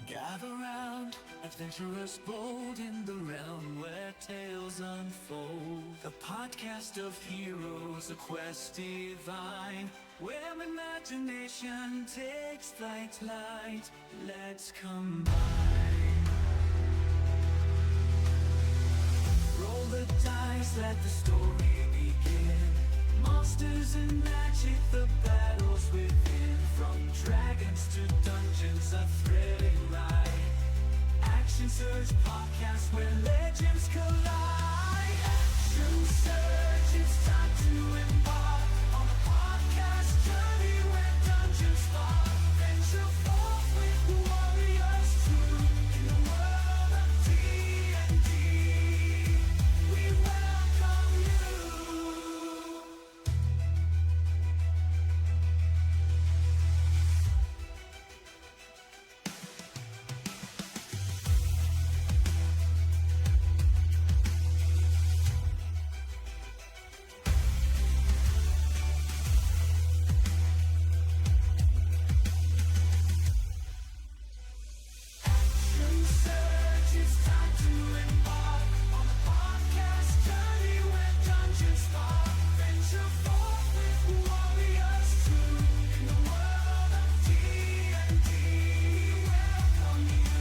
Gather round, adventurous bold in the realm where tales unfold. The podcast of heroes, a quest divine, where imagination takes flight. Let's combine. Roll the dice, let the story begin. Monsters and magic, the battles within. From dragons to dungeons, a thrilling ride. Action Surge podcast where legends collide. Action Surge, it's time to embark on a podcast journey where dungeons spark. Venture forth with warriors true in the world of D&D. We welcome you. Action Surge, it's time to embark on a podcast journey where dungeons spark. Venture forth with warriors true in the world of D&D. We welcome you.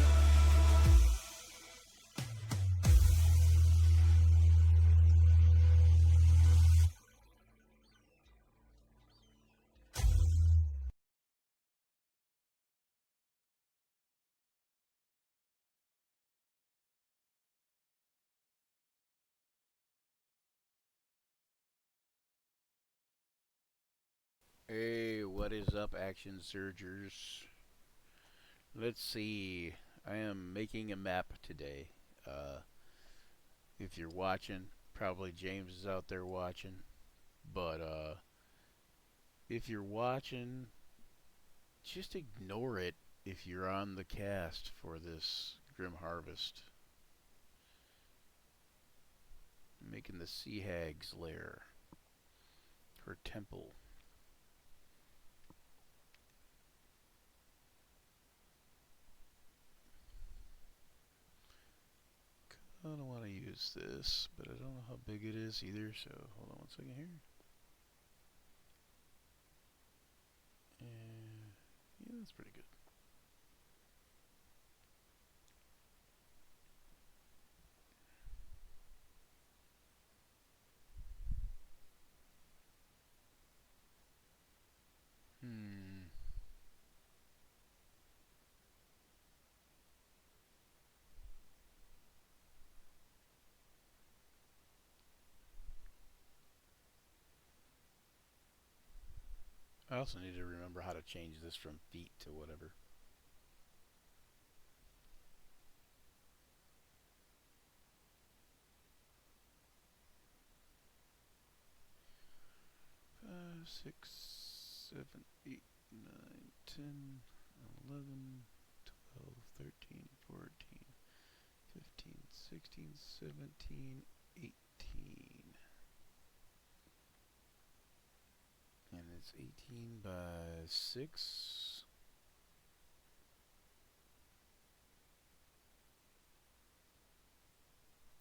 Hey, what is up, Action Surgers? Let's see. I am making a map today. If you're watching, probably James is out there watching. But if you're watching, just ignore it if you're on the cast for this Grim Harvest. I'm making the Sea Hag's lair, her temple. I don't want to use this, but I don't know how big it is either, so hold on one second here. And yeah, that's pretty good. Hmm. I also need to remember how to change this from feet to whatever. Five, six, 7, 8, 9, 10, 11, 12, 13, 14, 15, 16, 17, 18. And it's 18 by 6.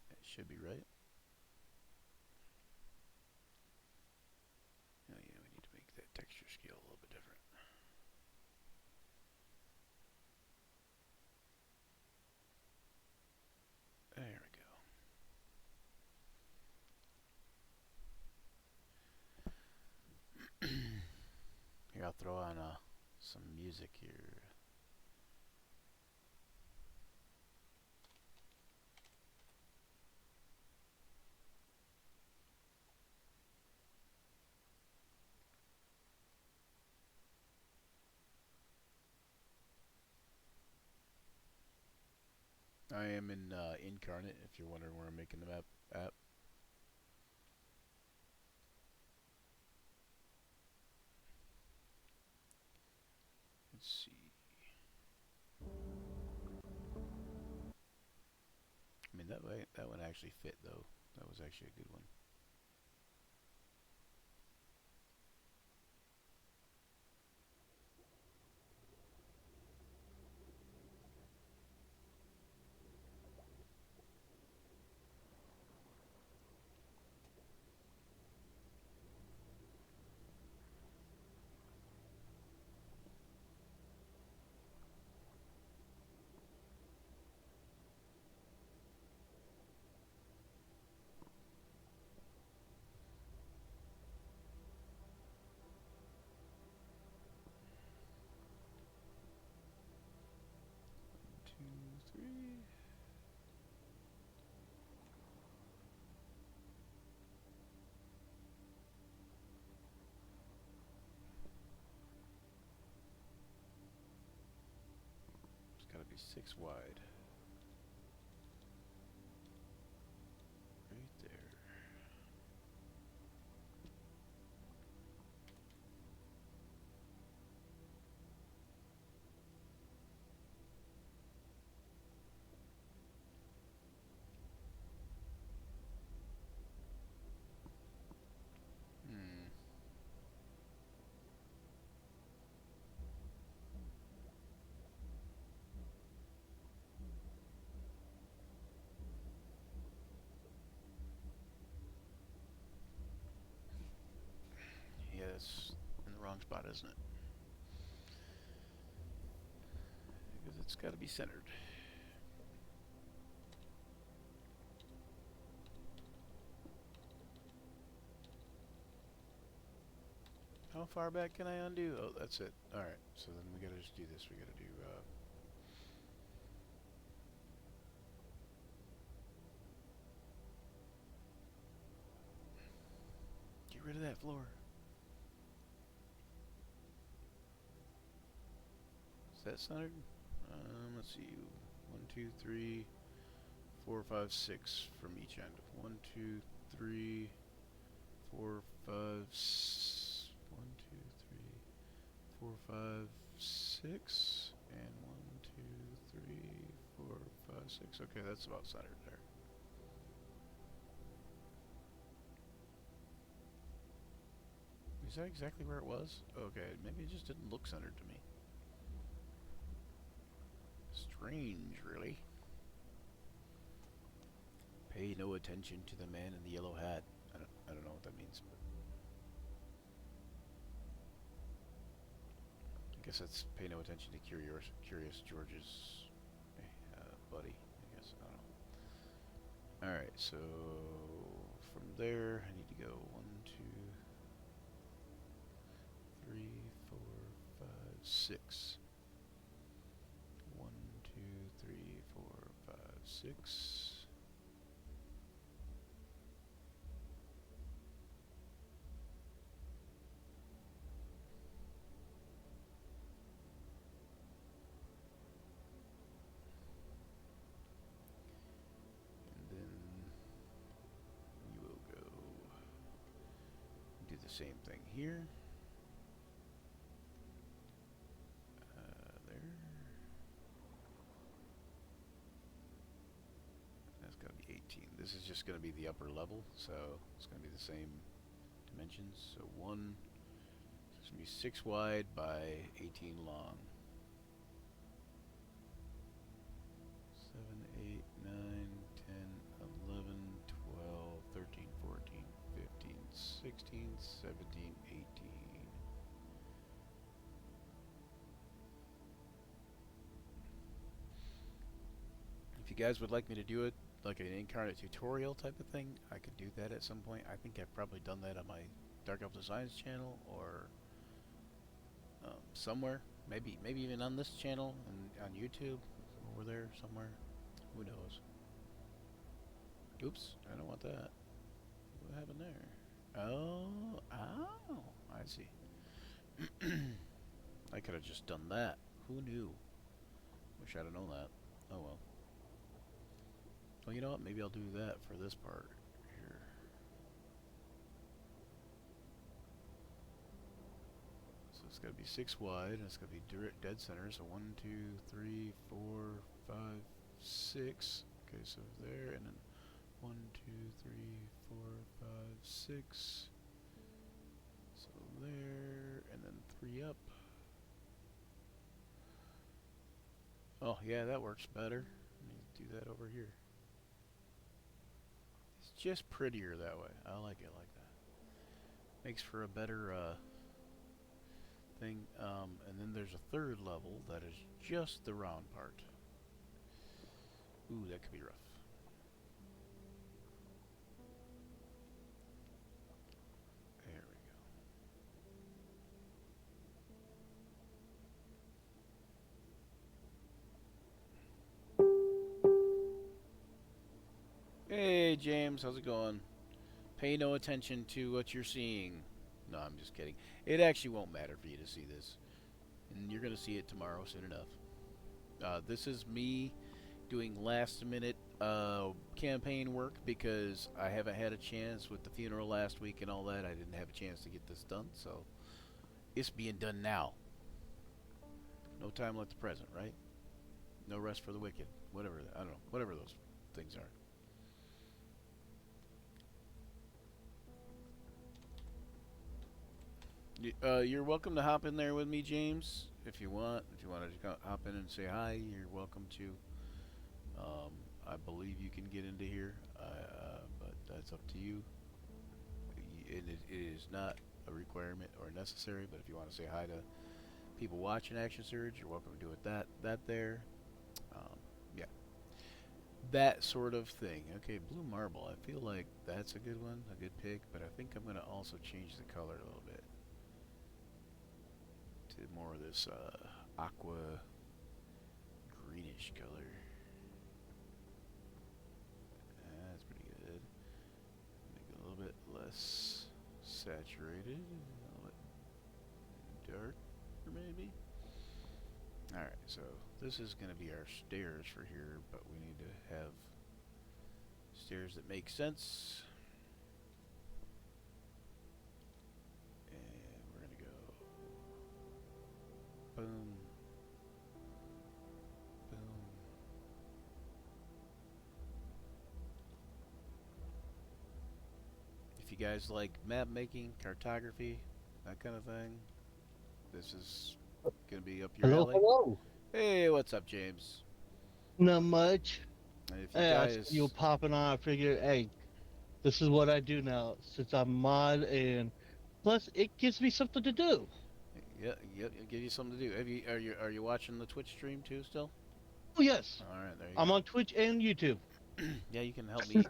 That should be right. Oh yeah, we need to make that texture scale a little bit different. There we go. Here, I'll throw on some music here. I am in Incarnate, if you're wondering where I'm making the map at. Let's see. I mean, that one actually fit, though. That was actually a good one. be 6 wide. Right there. Hmm. Yeah, it's in the wrong spot, isn't it? Because it's got to be centered. How far back can I undo? Oh, that's it. Alright, so then we gotta just do this. We gotta do, get rid of that floor. Is that centered? Let's see. 1, 2, 3, 4, 5, 6 from each end. 1, 2, 3, 4, 5, 1, 2, 3, 4, 5, 6, and 1, 2, 3, 4, 5, 6. Okay, that's about centered there. Is that exactly where it was? Okay, maybe it just didn't look centered to me. Strange, really. Pay no attention to the man in the yellow hat. I don't know what that means, but I guess that's pay no attention to Curious George's buddy. I guess I don't know. All right, so from there I need to go 1, 2, 3, 4, 5, 6. 1, 2, 3, 4, 5, 6. And then we will go do the same thing here. There. That's going to be 18. This is just going to be the upper level, so it's going to be the same dimensions. So it's going to be 6 wide by 18 long. 7, 8, 9, 10, 11, 12, 13, 14, 15, 16, 17, 18. If you guys would like me to do it like an incarnate tutorial type of thing, I could do that at some point. I think I've probably done that on my Dark Elf Designs channel or somewhere. Maybe even on this channel and on YouTube over there somewhere. Who knows? Oops, I don't want that. What happened there? Oh, I see. I could have just done that. Who knew? Wish I'd have known that. Oh well. Well, you know what? Maybe I'll do that for this part here. So it's got to be 6 wide, and it's got to be dead center. So 1, 2, 3, 4, 5, 6. Okay, so there, and then 1, 2, 3, 4, 5, 6. So there, and then 3 up. Oh, yeah, that works better. Let me do that over here. It's just prettier that way. I like it like that. Makes for a better thing. And then there's a third level that is just the round part. Ooh, that could be rough. There we go. Hey, James, how's it going? Pay no attention to what you're seeing. No, I'm just kidding. It actually won't matter for you to see this. And you're going to see it tomorrow soon enough. This is me doing last minute campaign work because I haven't had a chance with the funeral last week and all that. I didn't have a chance to get this done, so it's being done now. No time like the present, right? No rest for the wicked. Whatever, I don't know. Whatever those things are. You're welcome to hop in there with me, James, if you want. If you want to hop in and say hi, you're welcome to. I believe you can get into here, but that's up to you. It is not a requirement or necessary, but if you want to say hi to people watching Action Surge, you're welcome to do it. That there, yeah, that sort of thing. Okay, Blue Marble. I feel like that's a good one, a good pick, but I think I'm gonna also change the color a little bit to more of this aqua greenish color. That's pretty good. Make it a little bit less saturated, a little bit darker maybe. Alright, so this is going to be our stairs for here, but we need to have stairs that make sense. And we're going to go boom, boom. If you guys like map making, cartography, that kind of thing, this is going to be up your Hello, alley. hello. Hey, what's up, James? Not much. And if you Hey, I guys, see you popping on. I figured, hey, this is what I do now since I'm mod, and plus it gives me something to do. yeah, it'll give you something to do. Are you watching the Twitch stream too still? Oh yes, All right, there you I'm go. on Twitch and YouTube. Yeah, you can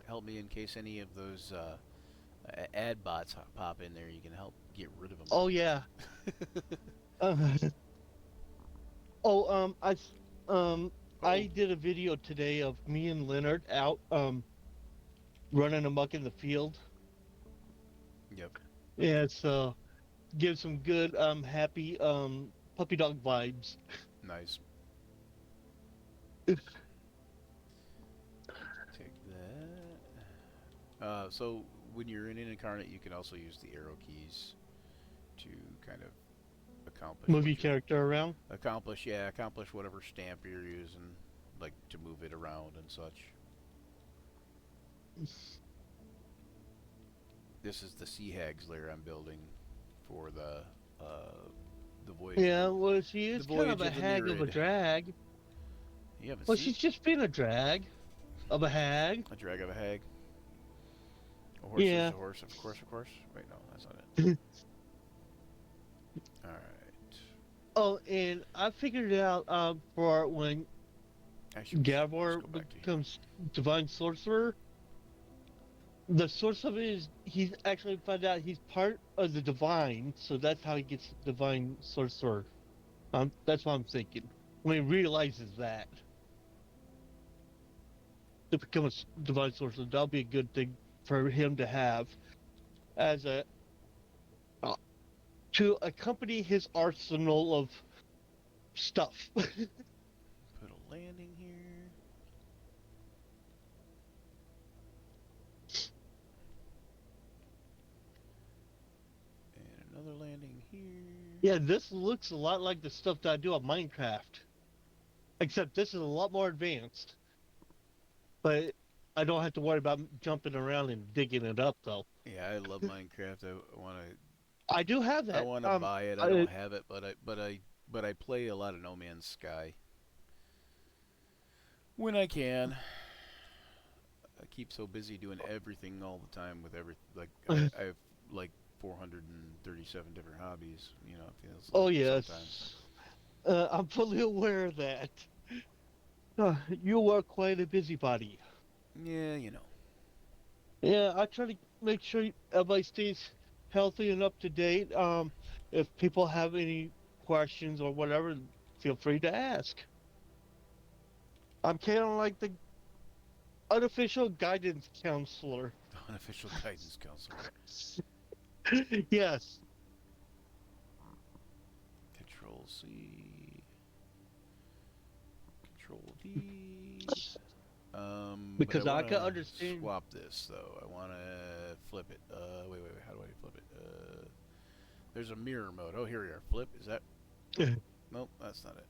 help me in case any of those ad bots pop in there. You can help get rid of them. Oh yeah. Uh, oh I did a video today of me and Leonard out running amok in the field. Yep. Yeah, so give some good happy puppy dog vibes. Nice. Take that. So when you're in Incarnate, you can also use the arrow keys to kind of accomplish Move what your character around. accomplish whatever stamp you're using, like to move it around and such. This is the Sea Hags lair I'm building for the voyage. Yeah, well, she is The kind of voyage a of the hag of a Nereid. drag. You haven't Well, seen she's just been a drag of a hag. a drag of a hag. A horse Yeah. is a horse, of course, of course. Wait, no, that's not it. All right. Oh, and I figured it out for when Actually, let's Gavor go back to here. becomes Divine Sorcerer. The source of it is he's actually found out he's part of the Divine, so that's how he gets Divine Sorcerer. That's what I'm thinking. When he realizes that. To become a Divine Sorcerer, that'll be a good thing for him to have as a to accompany his arsenal of stuff. Put a landing here. And another landing here. Yeah, this looks a lot like the stuff that I do on Minecraft. Except this is a lot more advanced. But I don't have to worry about jumping around and digging it up, though. Yeah, I love Minecraft. I want to. I do have that. I want to buy it. I don't have it, but I play a lot of No Man's Sky when I can. I keep so busy doing everything all the time with I have like 437 different hobbies. You know, it feels like Oh, yes. sometimes. I'm fully aware of that. You are quite a busybody. Yeah, you know. Yeah, I try to make sure everybody stays healthy and up to date. If people have any questions or whatever, feel free to ask. I'm kind of like the unofficial guidance counselor. The unofficial guidance counselor. Yes. Control C. But I Because I want can to understand. swap this though. I want to flip it. Wait. How do I flip it? There's a mirror mode. Oh, here we are. Flip. Is that? Nope, that's not it.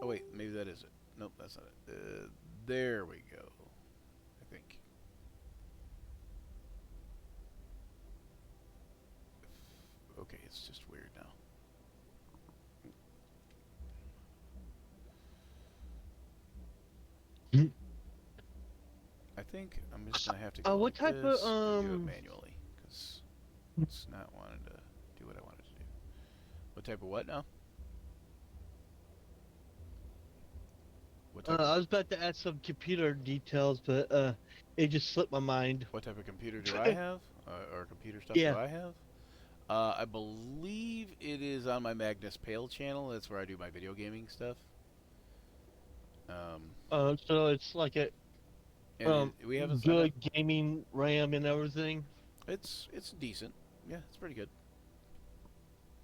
Oh wait, maybe that is it. Nope, that's not it. There we go. I think. Okay, it's just weird now. I think I'm just gonna have to go What like type this of and do it manually because it's not wanting to do what I wanted to do. What type of what now? What type of I was about to add some computer details, but it just slipped my mind. what type of computer do I have? Or computer stuff do Yeah. I have? I believe it is on my Magnus Pale channel. That's where I do my video gaming stuff. Um, So it's like a and um we have a good gaming RAM and everything. it's decent. Yeah, it's pretty good.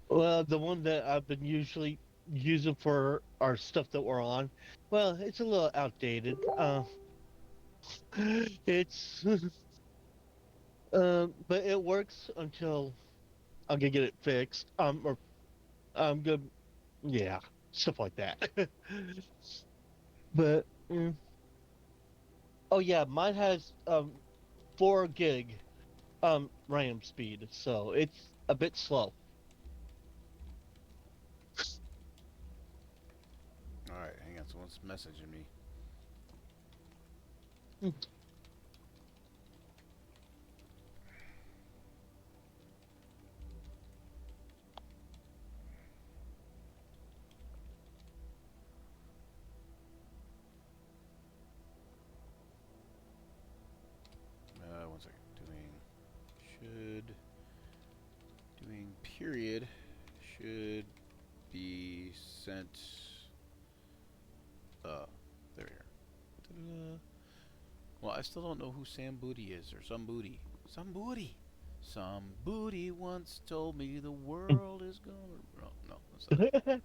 Well, the one that I've been usually using for our stuff that we're on, well, it's a little outdated. It's but it works until I'm gonna get it fixed. Or I'm good. Yeah, stuff like that. But oh yeah, mine has 4 gig RAM speed, so it's a bit slow. All right, hang on. Someone's messaging me. One second. Doing period should be sent. There we are. Ta-da. Well, I still don't know who Sam Booty is or some booty. Some booty. Some booty once told me the world is gonna. Oh, no, that's not it.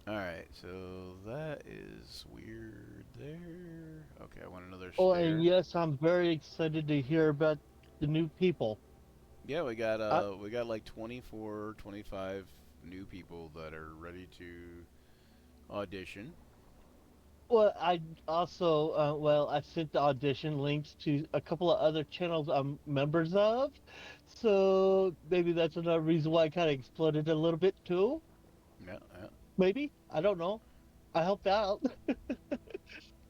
Alright, so that is weird there. Okay, I want another Oh, stair. and yes, I'm very excited to hear about the new people. Yeah, I, we got like 24, 25 new people that are ready to audition. well, I also well, I sent the audition links to a couple of other channels I'm members of, so maybe that's another reason why I kind of exploded a little bit too. Yeah, yeah. Maybe I don't know. I helped out.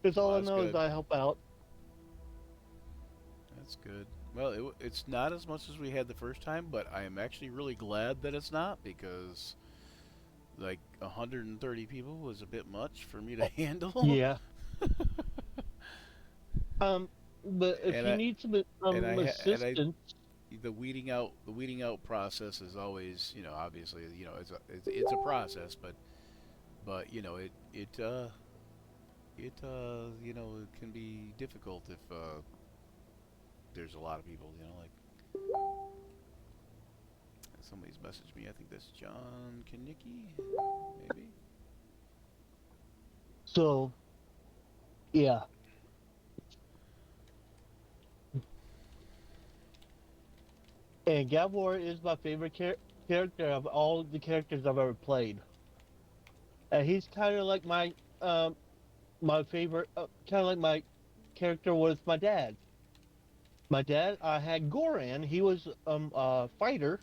That's Well, all I that's know is good. I help out. That's good. Well, it's not as much as we had the first time, but I am actually really glad that it's not because like 130 people was a bit much for me to handle. Yeah. Um, but if and you I need some and I and I assistance, the weeding out process is always, obviously, it's a process, but it can be difficult if there's a lot of people, like somebody's messaged me. I think that's John Kanicki, maybe. so yeah. And Gabor is my favorite character of all the characters I've ever played. And he's kind of like my favorite, kind of like my character with my dad. My dad, I had Goran. He was a fighter,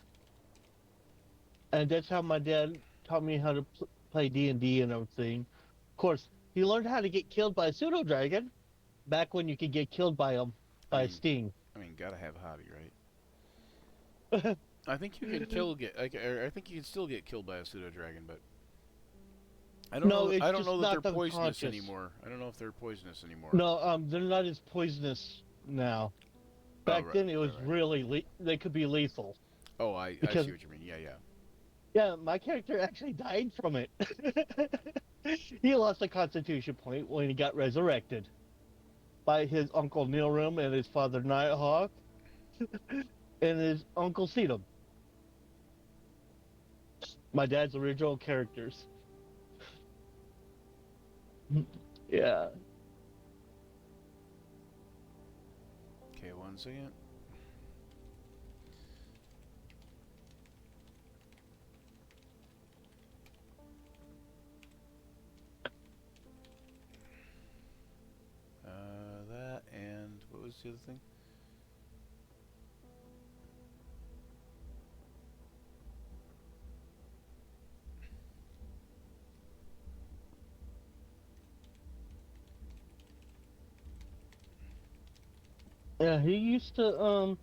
and that's how my dad taught me how to play D&D and everything. Of course, he learned how to get killed by a pseudo dragon back when you could get killed by him I by a mean, sting. gotta have a hobby, right? I think you can I think you can still get killed by a pseudo dragon, but I don't No, know. it's I don't just know that not they're poisonous unconscious. anymore. I don't know if they're poisonous anymore. No, they're not as poisonous now. Oh, Back right, then, it was right. really they could be lethal Oh, I because see what you mean. Yeah, yeah. yeah, my character actually died from it. He lost a constitution point when he got resurrected by his uncle Nilrim and his father Nighthawk and his uncle Sedum, my dad's original characters. Yeah. Okay, 1 second. That and what was the other thing? Yeah, he used to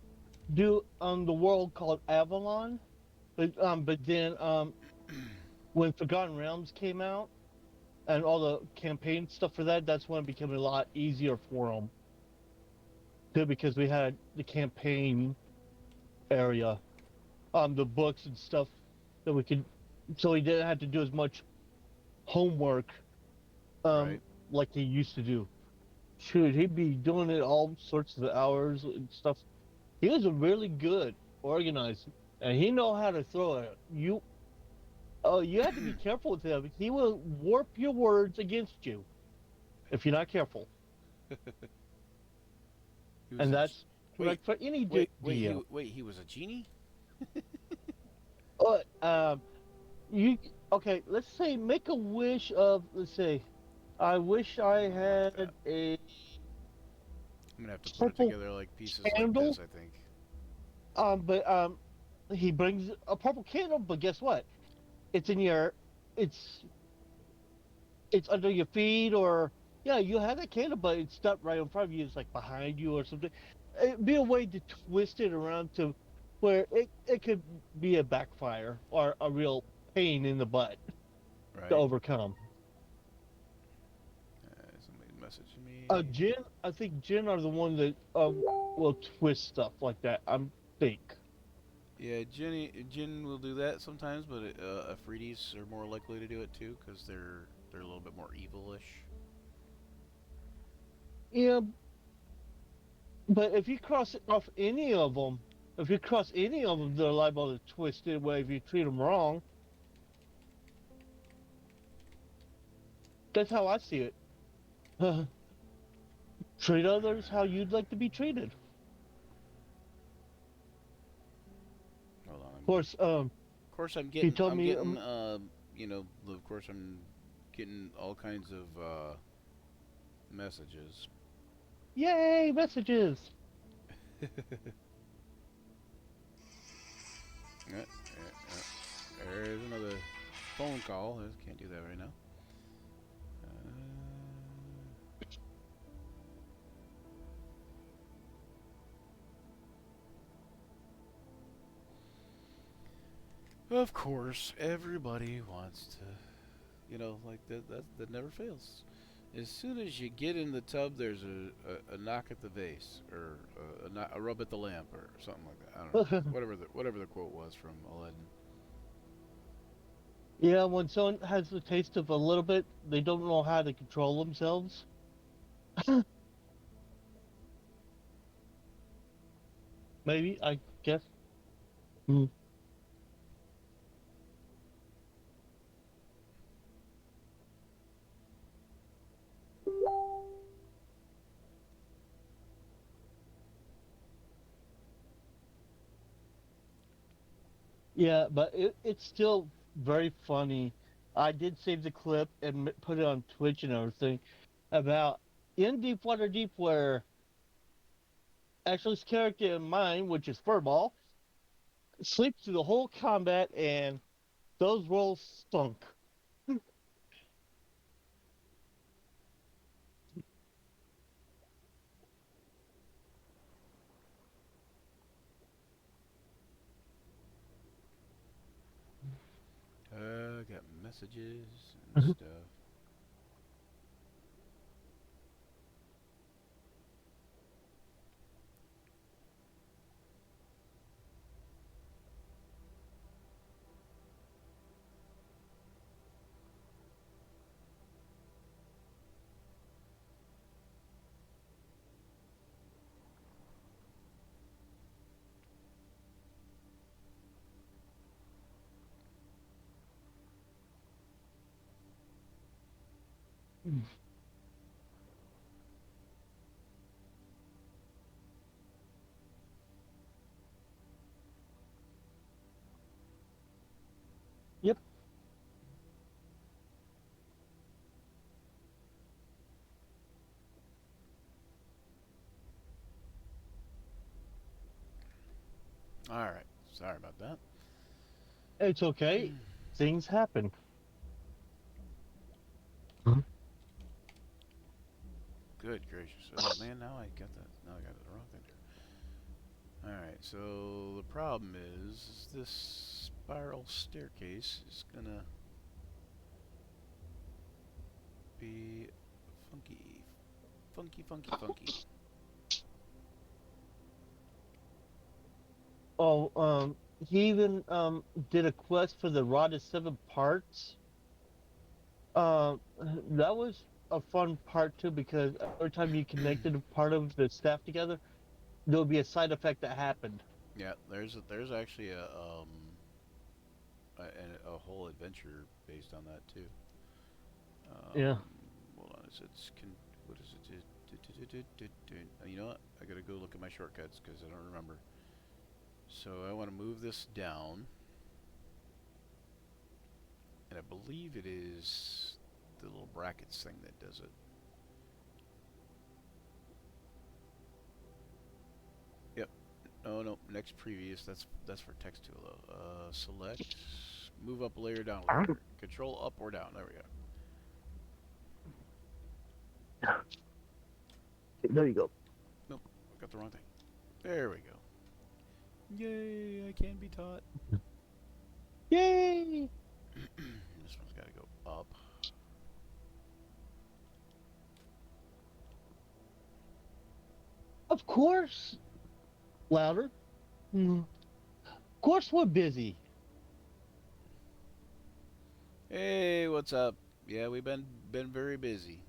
do the world called Avalon, but then when Forgotten Realms came out and all the campaign stuff for that, that's when it became a lot easier for him. Good, because we had the campaign area, the books and stuff that we could, so he didn't have to do as much homework Right. like he used to do. Shoot, he'd be doing it all sorts of hours and stuff. He was a really good organized, and he know how to throw it. You have to be careful with him. He will warp your words against you if you're not careful, He was and a that's wait, correct for any DM. wait. He was a genie. But you okay? Let's say make a wish of. Let's say, I wish I Something like that. had a I'm gonna have to put it purple together like pieces like candle. this. I think. But he brings a purple candle. But guess what? It's in your. It's it's under your feet, or yeah, you have that candle, but it's not right in front of you. It's like behind you or something. It'd be a way to twist it around to where it could be a backfire or a real pain in the butt to Right. overcome. Somebody messaged me. Jin, I think Jin are the one that will twist stuff like that. Think. Yeah, Jin will do that sometimes, but Afridi's are more likely to do it too because they're a little bit more evilish. Yeah, but if you cross off any of them, if you cross any of them, they're liable to twist it away if you treat them wrong. That's how I see it. Treat others how you'd like to be treated. Hold on, Of course, of course he told I'm me, getting of course I'm getting all kinds of messages. yay, messages. There's another phone call. I can't do that right now. Of course, everybody wants to, like that never fails. As soon as you get in the tub, there's a knock at the vase, or a rub at the lamp, or something like that. I don't know. Whatever the quote was from Aladdin. Yeah, when someone has the taste of a little bit, they don't know how to control themselves. Maybe, I guess. Hmm. Yeah, but it's still very funny. I did save the clip and put it on Twitch and everything about in Deepwater Deep where Ashley's character in mine, which is Furball, sleeps through the whole combat and those rolls stunk. Got messages and stuff. Yep. All right. Sorry about that. It's okay. Things happen. Good gracious. Oh man, now I got that. Now I got the wrong thing there. All right. So the problem is this spiral staircase is gonna be funky, funky, funky, funky. Oh, he even did a quest for the rod of 7 parts. That was a fun part too because every time you connected a part of the staff together, there would be a side effect that happened. Yeah, there's actually a whole adventure based on that too. Yeah. Hold on, it's what is it? You know what? I gotta go look at my shortcuts because I don't remember. So I want to move this down, and I believe it is the little brackets thing that does it. Yep. Oh no, next previous. That's for text tool. Select, move up a layer, down a layer. Control up or down. There we go. There you go. Nope, got the wrong thing. There we go. Yay! I can be taught. Yay! This one's got to go up. Of course. Louder. Of course we're busy. Hey, what's up? Yeah, we've been very busy.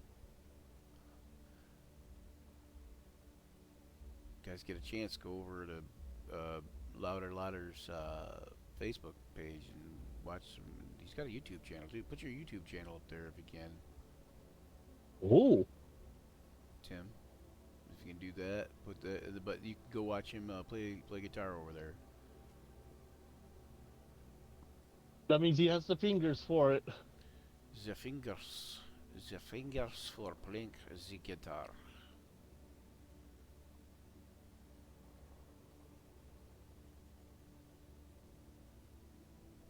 Guys, get a chance, go over to Louder's Facebook page and watch some. He's got a YouTube channel too. Put your YouTube channel up there if you can, Oh. Tim. If you can do that, but you can go watch him play guitar over there. That means he has the fingers for it. The fingers for playing the guitar.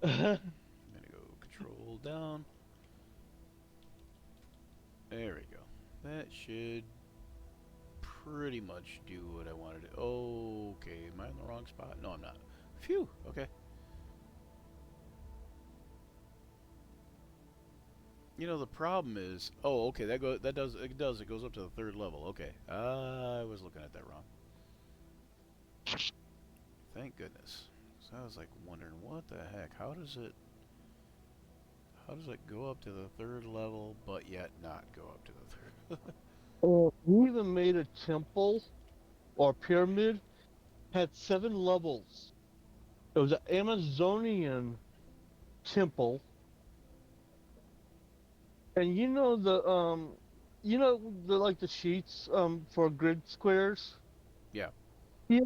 I'm gonna go control down. There we go. That should pretty much do what I wanted to. Okay, am I in the wrong spot? No, I'm not. Phew. Okay. You know the problem is. Oh, okay. That does. It does. It goes up to the 3rd level. Okay. I was looking at that wrong. Thank goodness. So I was like wondering what the heck. How does it go up to the 3rd level, but yet not go up to the 3rd? We even made a temple or pyramid had 7 levels. It was an Amazonian temple, and you know the like the sheets for grid squares. Yeah. Yeah,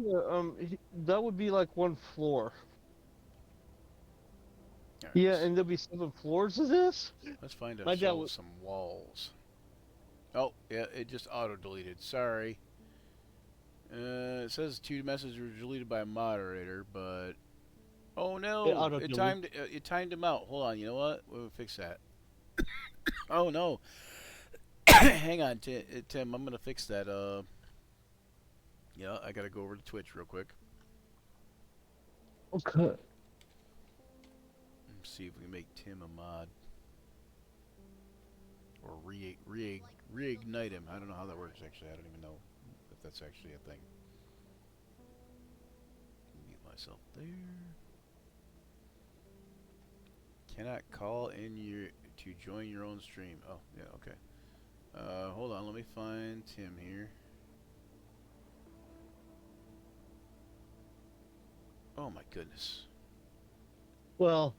that would be like one floor. All right. Yeah, and there'd be 7 floors of this. Let's find My dad ourselves was. some walls. Oh, yeah, it just auto-deleted. Sorry. It says 2 messages were deleted by a moderator, but oh no, it timed him out. Hold on, you know what? We'll fix that. Oh no. Hang on, Tim. I'm gonna fix that. Yeah, I gotta go over to Twitch real quick. Okay. See if we can make Tim a mod. Or reignite him. I don't know how that works actually. I don't even know if that's actually a thing. Mute myself there. Cannot call in to join your own stream. Oh, yeah, okay. Hold on, let me find Tim here. Oh my goodness. Well,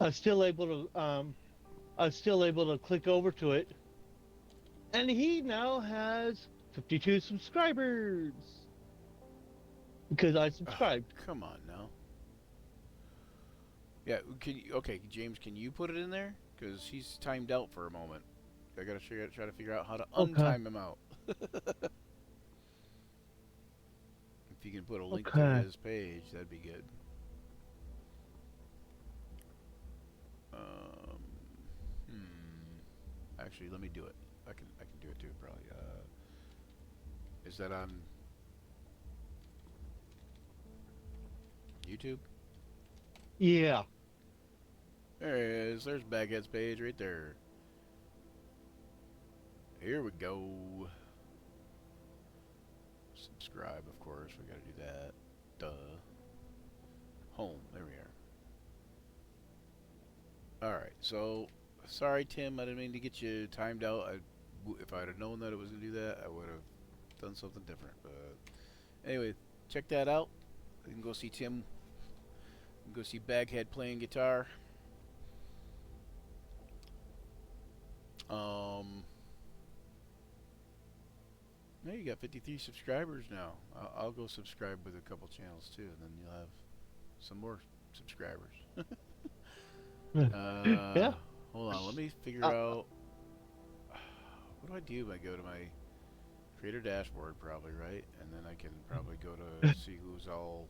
I was still able to click over to it. And he now has 52 subscribers because I Ugh, subscribed. come on now. Yeah, okay, James, can you put it in there? Because he's timed out for a moment. I gotta try to figure out how to Okay. untime him out. If you can put a link to Okay. his page, that'd be good. Um, Actually, let me do it. I can do it too, probably. Is that on YouTube? Yeah. There it is. There's Baghead's page right there. Here we go. Subscribe, of course. We gotta do that. Duh. Home. There we are. Alright, so sorry, Tim. I didn't mean to get you timed out. If I'd have known that it was gonna do that, I would have done something different. But anyway, check that out. You can go see Tim. You can go see Baghead playing guitar. Yeah, you got 53 subscribers now. I'll go subscribe with a couple channels too, and then you'll have some more subscribers. Yeah. Hold on, let me figure Uh, out. What do I do? I go to my creator dashboard, probably, right? And then I can probably go to see who's all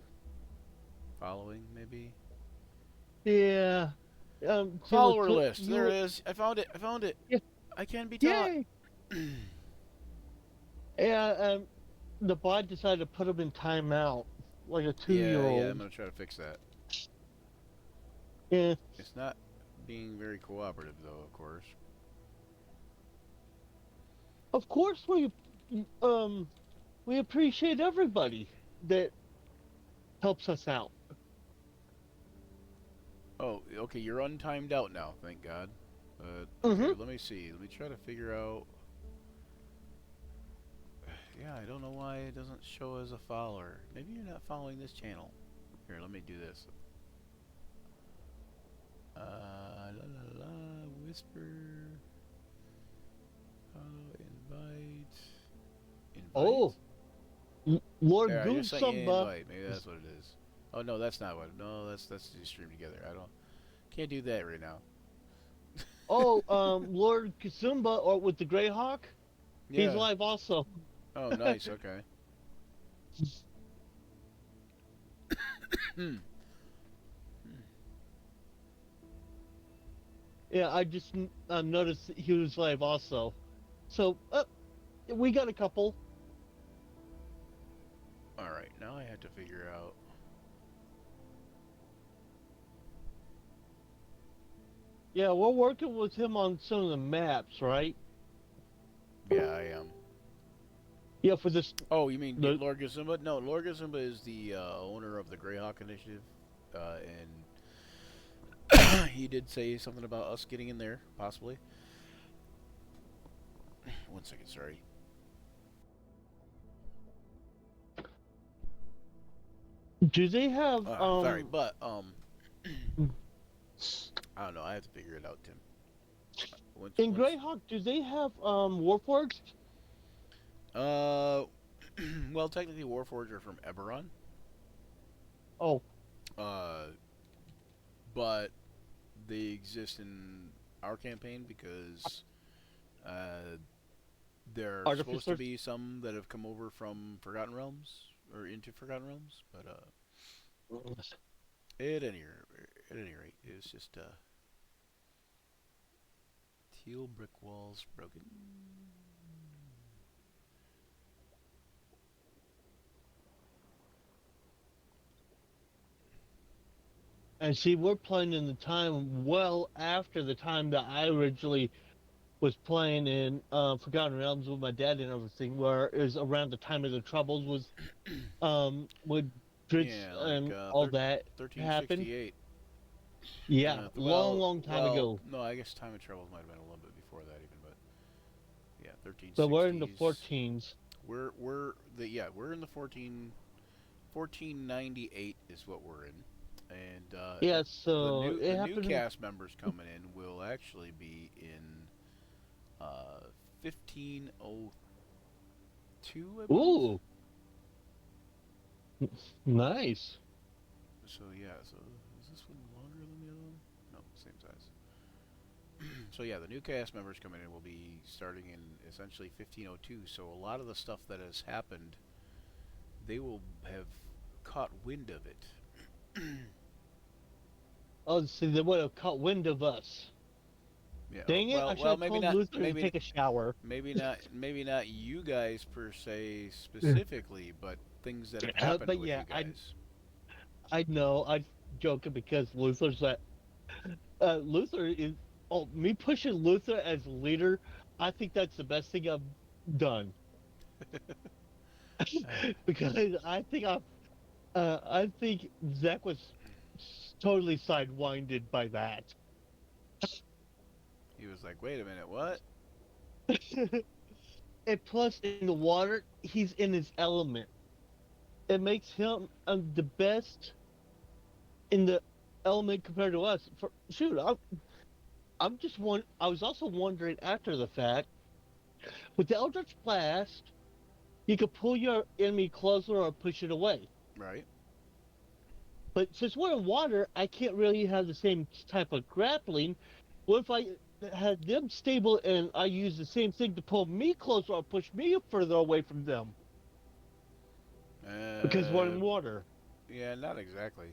following, maybe. yeah. See what Follower list. There it you. is. I found it. I found it. Yeah. I can be taught. Yay. Yeah. The bot decided to put him in timeout, like a Yeah, yeah. I'm two-year-old. gonna try to fix that. Yeah. It's not being very cooperative, though. Of course. Of course, we appreciate everybody that helps us out. Oh, okay. You're untimed out now. Thank God. Mm-hmm. Okay, let me see. Let me try to figure out. Yeah, I don't know why it doesn't show as a follower. Maybe you're not following this channel. Here, let me do this. La la la, whisper, follow, invite, invite. Oh, Lord There, I just sent you an Goomsumba. invite. Maybe that's what it is. Oh no, that's not what. No, that's just stream together. I don't. Can't do that right now. Oh, Lord Kazumba, or with the Greyhawk, he's Yeah. live also. Oh, nice. Okay. Hmm. Yeah, I just noticed that he was live also. So, we got a couple. All right. Now I have to figure out. Yeah, we're working with him on some of the maps, right? Yeah, I am. Yeah, for this. Oh, you mean The, Lord Gazumba? No, Lord Gazumba is the owner of the Greyhawk Initiative, and he did say something about us getting in there, possibly. One second, sorry. do they have Sorry, but I don't know. I have to figure it out, Tim. in Once, Greyhawk? Do they have Warforged? uh, well, technically, Warforged are from Eberron, Oh, uh, but they exist in our campaign because uh, there are supposed to Artificers. be some that have come over from Forgotten Realms or into Forgotten Realms, but at any rate, it's just teal brick walls broken. And see, we're playing in the time well after the time that I originally was playing in Forgotten Realms with my dad and everything, where it was around the time of the Troubles with Dritz Yeah, like and all that happened. 1368. Yeah, long, Well, long time ago. no, I guess Time of Troubles might have been a little bit before that even, but yeah, So we're in the 1360s. 14s. We're in the 1498 is what we're in, and Yeah, so it the new happened. cast members coming in will actually be in 1502, I believe. Ooh, nice. So yeah, so is this one longer than the other one? No, same size. So yeah, the new cast members coming in will be starting in essentially 1502. So a lot of the stuff that has happened, they will have caught wind of it. Oh, see, they would have caught wind of us. Yeah. Dang it! I should have Maybe told not. Luther to take a shower. Maybe not you guys per se specifically, but things that have happened But with yeah, you guys. I know I'm joking because Luther's that Luther is. Oh, me pushing Luther as leader, I think that's the best thing I've done because I think Zach was totally sidewinded by that. He was like, "Wait a minute, what?" And plus, in the water, he's in his element. It makes him the best in the element compared to us. I'm just one. I was also wondering after the fact with the Eldritch Blast, you could pull your enemy closer or push it away. Right. But since we're in water, I can't really have the same type of grappling. What if I had them stable and I use the same thing to pull me closer or push me further away from them? Because we're Uh, in water. yeah, not exactly.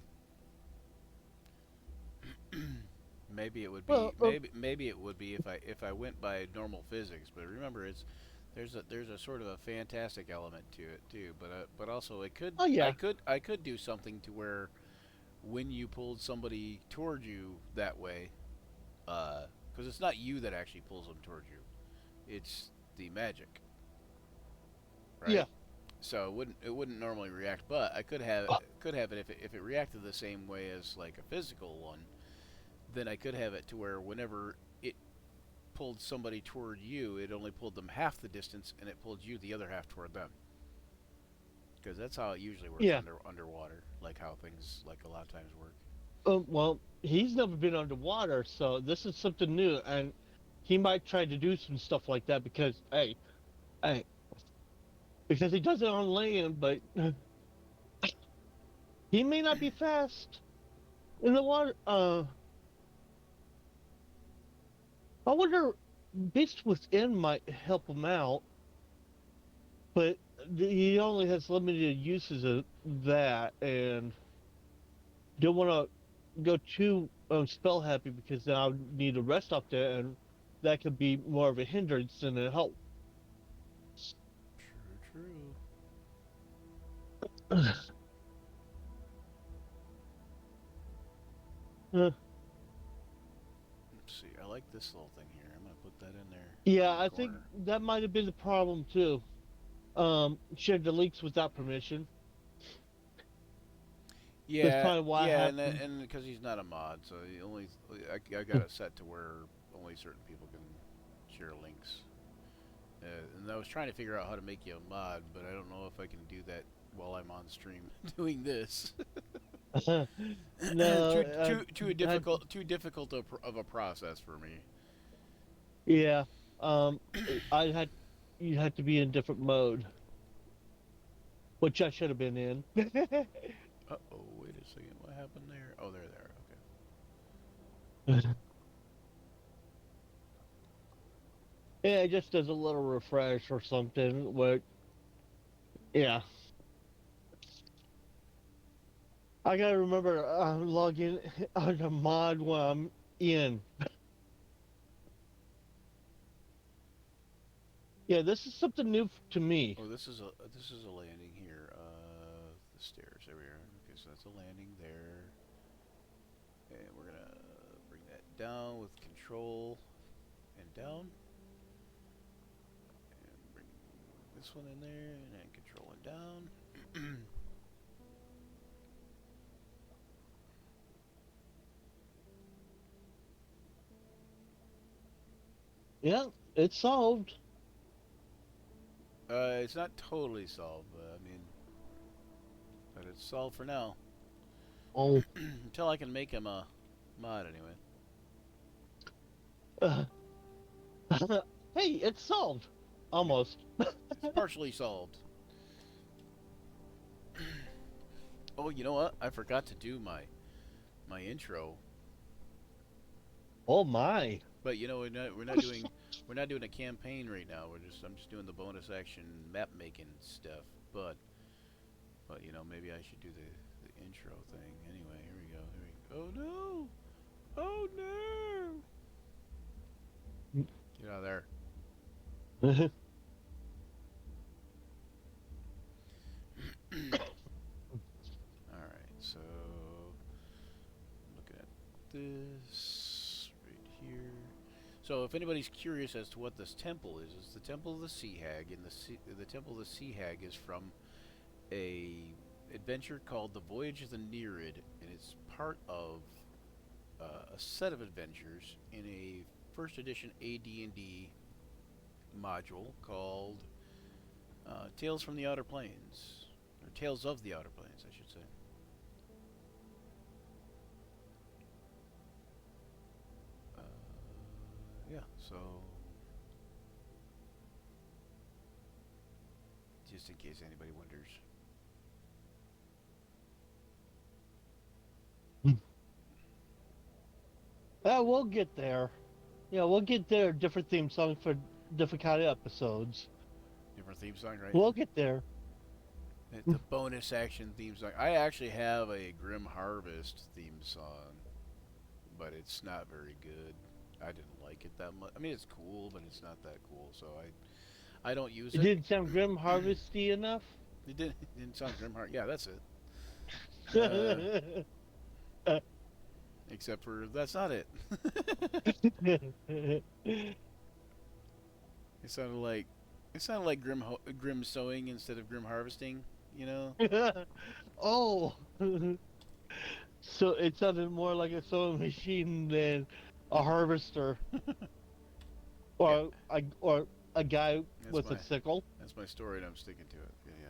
Maybe it would Well, be maybe it would be if I went by normal physics, but remember there's a sort of a fantastic element to it too, but also it could oh yeah, I could do something to where when you pulled somebody towards you that way, because it's not you that actually pulls them towards you, it's the magic, yeah. right? So it wouldn't normally react, but I could have it if it reacted the same way as like a physical one, then I could have it to where whenever it pulled somebody toward you, it only pulled them half the distance, and it pulled you the other half toward them. Because that's how it usually works Yeah. underwater, like how things like a lot of times work. Well, he's never been underwater, so this is something new, and he might try to do some stuff like that because, hey, because he does it on land, but he may not be fast in the water. I wonder, Beast Within might help him out, but he only has limited uses of that, and don't want to go too spell happy because then I would need a rest up there, and that could be more of a hindrance than a help. True. Uh, Let's see. I like this little thing here. I'm gonna put that in there yeah, in the I think corner. that might have been the problem too. Shared the links without permission. That's Yeah, probably why it yeah, happened. and because he's not a mod, so he only I got it set to where only certain people can share links. And I was trying to figure out how to make you a mod, but I don't know if I can do that while I'm on stream doing this. No, I, Too difficult of a process for me. yeah. Um, I had you had to be in different mode, which I should have been in. Uh oh, wait a second. What happened there? Oh, there, there. Yeah, it just does a little refresh or something. Where, yeah, I gotta remember log in on a mod when I'm in. Yeah, this is something new to me. Oh, this is a landing here. The stairs. There we are. Okay, so that's a landing there, and we're gonna bring that down with control and down, and bring this one in there, and then control and down. Yeah, it's solved. It's not totally solved, but I mean, but it's solved for now. Oh, Until I can make him a mod anyway. uh, Hey, it's solved. Almost. It's partially solved. Oh, you know what? I forgot to do my intro. Oh my. But you know, we're not doing a campaign right now. I'm just doing the bonus action map making stuff. But maybe I should do the intro thing. Anyway, here we go. Oh no! Oh no! Get out of there. All right, so looking at this right here. So, if anybody's curious as to what this temple is, it's the Temple of the Sea Hag, and the Temple of the Sea Hag is from a adventure called The Voyage of the Nereid, and it's part of a set of adventures in a first edition AD&D module called Tales from the Outer Planes, or Tales of the Outer Planes, I should say. Uh, yeah, so just in case anybody wonders. We'll get there. Yeah, we'll get there. Different theme song for different kind of episodes. Different theme song, right? We'll get there. The bonus action theme song. I actually have a Grim Harvest theme song, but it's not very good. I didn't like it that much. I mean, it's cool, but it's not that cool, so I don't use It it. didn't sound Grim Harvesty enough. It didn't sound Grim Harvest. Yeah, that's it. Except for that's not it. It sounded like grim sewing instead of grim harvesting. You know. Oh, so it sounded more like a sewing machine than a harvester, Yeah, or a guy that's with my a sickle. that's my story, and I'm sticking to it. Yeah, yeah.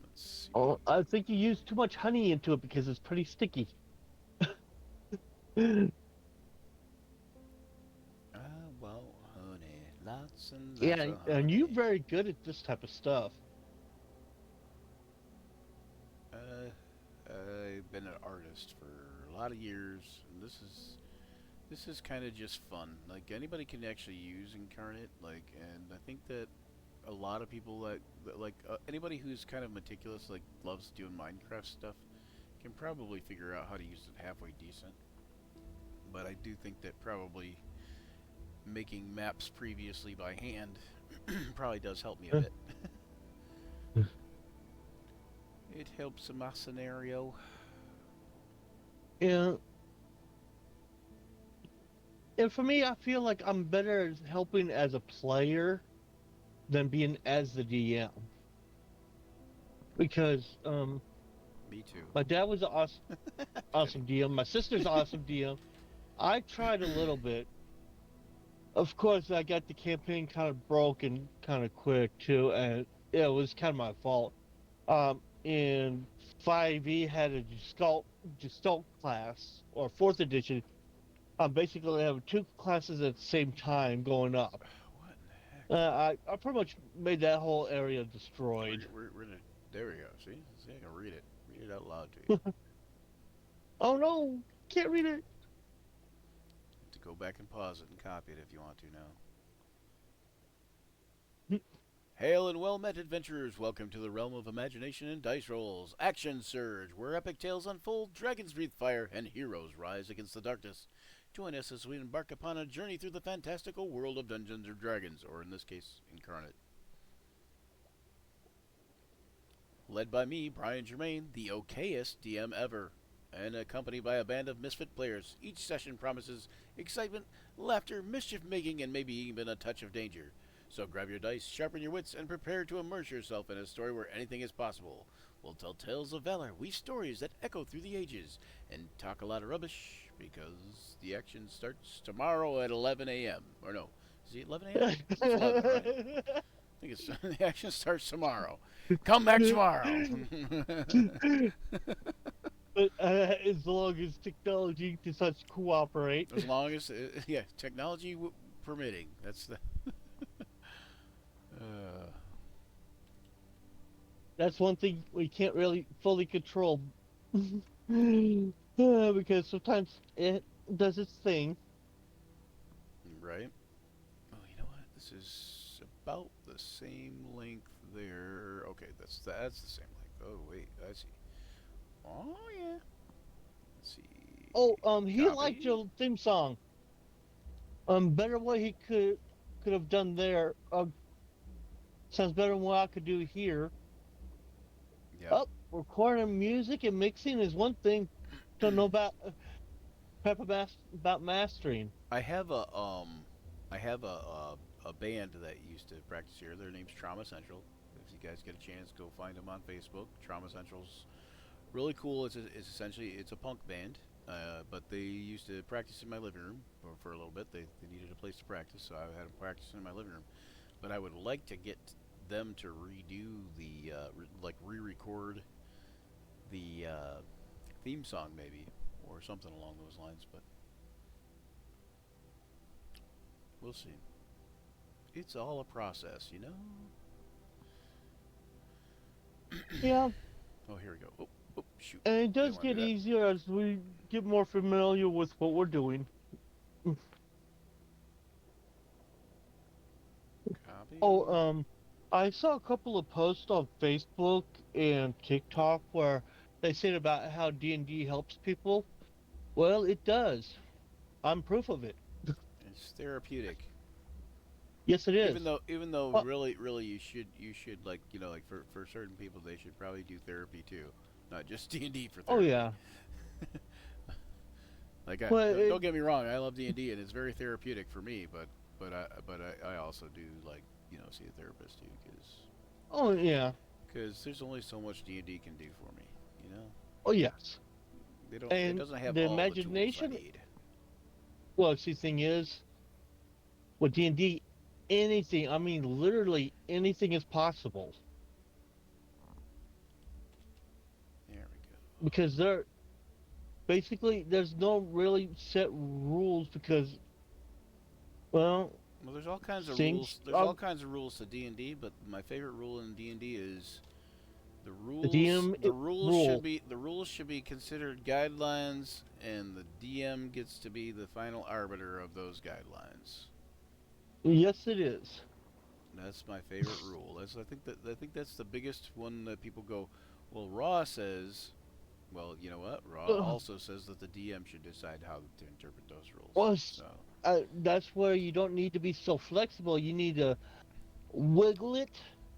Let's see. Oh, I think you used too much honey into it because it's pretty sticky. Well, honey, lots and lots Yeah, of and you're honey. very good at this type of stuff. Uh, I've been an artist for a lot of years, and this is kind of just fun. Like anybody can actually use Incarnate, and I think that a lot of people anybody who's kind of meticulous, like loves doing Minecraft stuff, can probably figure out how to use it halfway decent. But I do think that probably making maps previously by hand probably does help me a bit. It helps in my scenario. Yeah, and for me, I feel like I'm better at helping as a player than being as the DM because Me too. my dad was an awesome DM. My sister's an awesome DM. I tried a little bit. Of course, I got the campaign kind of broken kind of quick too, and it was kind of my fault. In 5e had a Gestalt class or fourth edition. Basically, I have two classes at the same time going up. What in the heck? I pretty much made that whole area We're, destroyed. we're gonna. There we go. See, I can read it. Read it out loud to you. Oh no, can't read it. To go back and pause it and copy it if you want to now. Hail and well met, adventurers! Welcome to the realm of imagination and dice rolls. Action Surge, where epic tales unfold, dragons breathe fire, and heroes rise against the darkness. Join us as we embark upon a journey through the fantastical world of Dungeons & Dragons, or in this case, Incarnate. Led by me, Brian Germain, the okayest DM ever, and accompanied by a band of misfit players. Each session promises excitement, laughter, mischief making, and maybe even a touch of danger. So grab your dice, sharpen your wits, and prepare to immerse yourself in a story where anything is possible. We'll tell tales of valor, weave stories that echo through the ages, and talk a lot of rubbish, because the action starts tomorrow at 11 a.m. Or no, is it 11 a.m.? It's 11, right? I think it's the action starts tomorrow. Come back tomorrow. But as long as technology decides to cooperate. As long as technology permitting. That's the. uh, That's one thing we can't really fully control. Because sometimes it does its thing. right. Oh, you know what? This is about the same length there. Okay, that's the same length. Oh wait, I see. Oh yeah. Let's see. Oh, he liked Copy. your theme song. Better what he could have done there. Sounds better than what I could do here. Yep. Oh, recording music and mixing is one thing. Don't know about about mastering. I have a band that used to practice here. Their name's Trauma Central. If you guys get a chance, go find them on Facebook. Trauma Central's really cool. It's essentially it's a punk band, but they used to practice in my living room for a little bit. They needed a place to practice, so I had them practice in my living room. But I would like to get them to redo the re-record the theme song maybe or something along those lines. But we'll see. It's all a process, you know. Yeah, Oh, here we go. Oh, oh shoot. and it Didn't does want to get do that. easier as we get more familiar with what we're doing. Copy. Oh, I saw a couple of posts on Facebook and TikTok where they said about how D&D helps people. Well, it does. I'm proof of it. It's therapeutic. Yes, it is. Even though Oh, really you should like like for certain people they should probably do therapy too, not just D&D for oh therapy. yeah. Like But don't get me wrong, I love D&D and it's very therapeutic for me, but I also do like see a therapist too oh yeah. because there's only so much D&D can do for me. You know, Oh yes. it And doesn't have the all the tools I imagination. need. Well, see, thing is, with D&D, anything. I mean, literally anything is possible There we go. because there's no really set rules because well Well, there's all kinds of things rules. There's all kinds of rules to D&D, but my favorite rule in D&D is the the rules. DM rule. The rules should be considered guidelines, and the DM gets to be the final arbiter of those guidelines. Yes, it is. That's my favorite rule. I think that's the biggest one that people go. Well, Raw says. Well, you know what? Raw Ugh. also says that the DM should decide how to interpret those rules. Well, So that's where you don't need to be so flexible. You need to wiggle it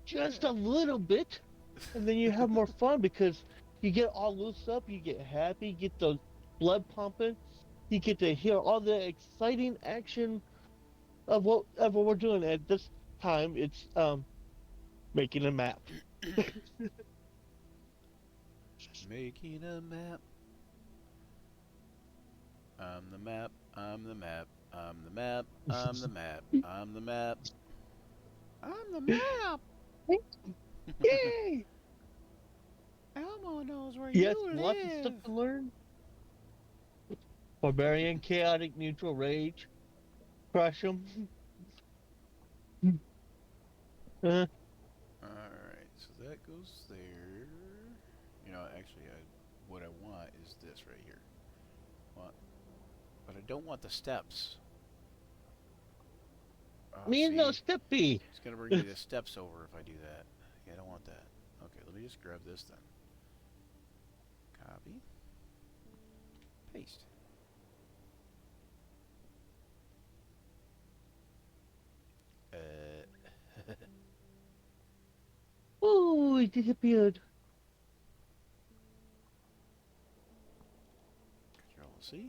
just a little bit, and then you have more fun because you get all loose up, you get happy, you get the blood pumping, you get to hear all the exciting action of whatever we're doing. At this time, it's making a map. making a map. I'm the map. I'm the map. I'm the map. I'm the map. I'm the map. I'm the map. Yay! Elmo knows where Yes, you lots of stuff live. to learn. Barbarian, chaotic, neutral, rage, crush them. Alright, so that goes there. Actually, what I want is this right here. Want, but I don't want the steps. Oh, Me and no see? Steppy. It's going to bring me the steps over if I do that. Yeah, I don't want that. Okay, let me just grab this then. Copy. Paste. Ooh, he disappeared. Control C.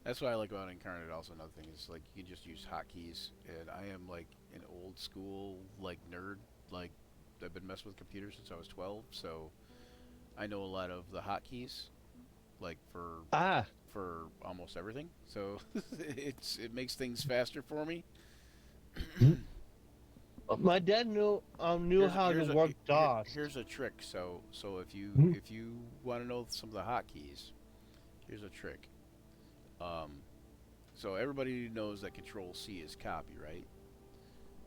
That's what I like about Incarnate. Also, another thing is like you can just use hotkeys, and I am like an old school like nerd. Like I've been messing with computers since I was 12, so I know a lot of the hotkeys, like Ah, for almost everything. So it makes things faster for me. my dad knew how to work DOS. here's a trick. So if you want to know some of the hotkeys, here's a trick. Um, So everybody knows that Control C is copy, right?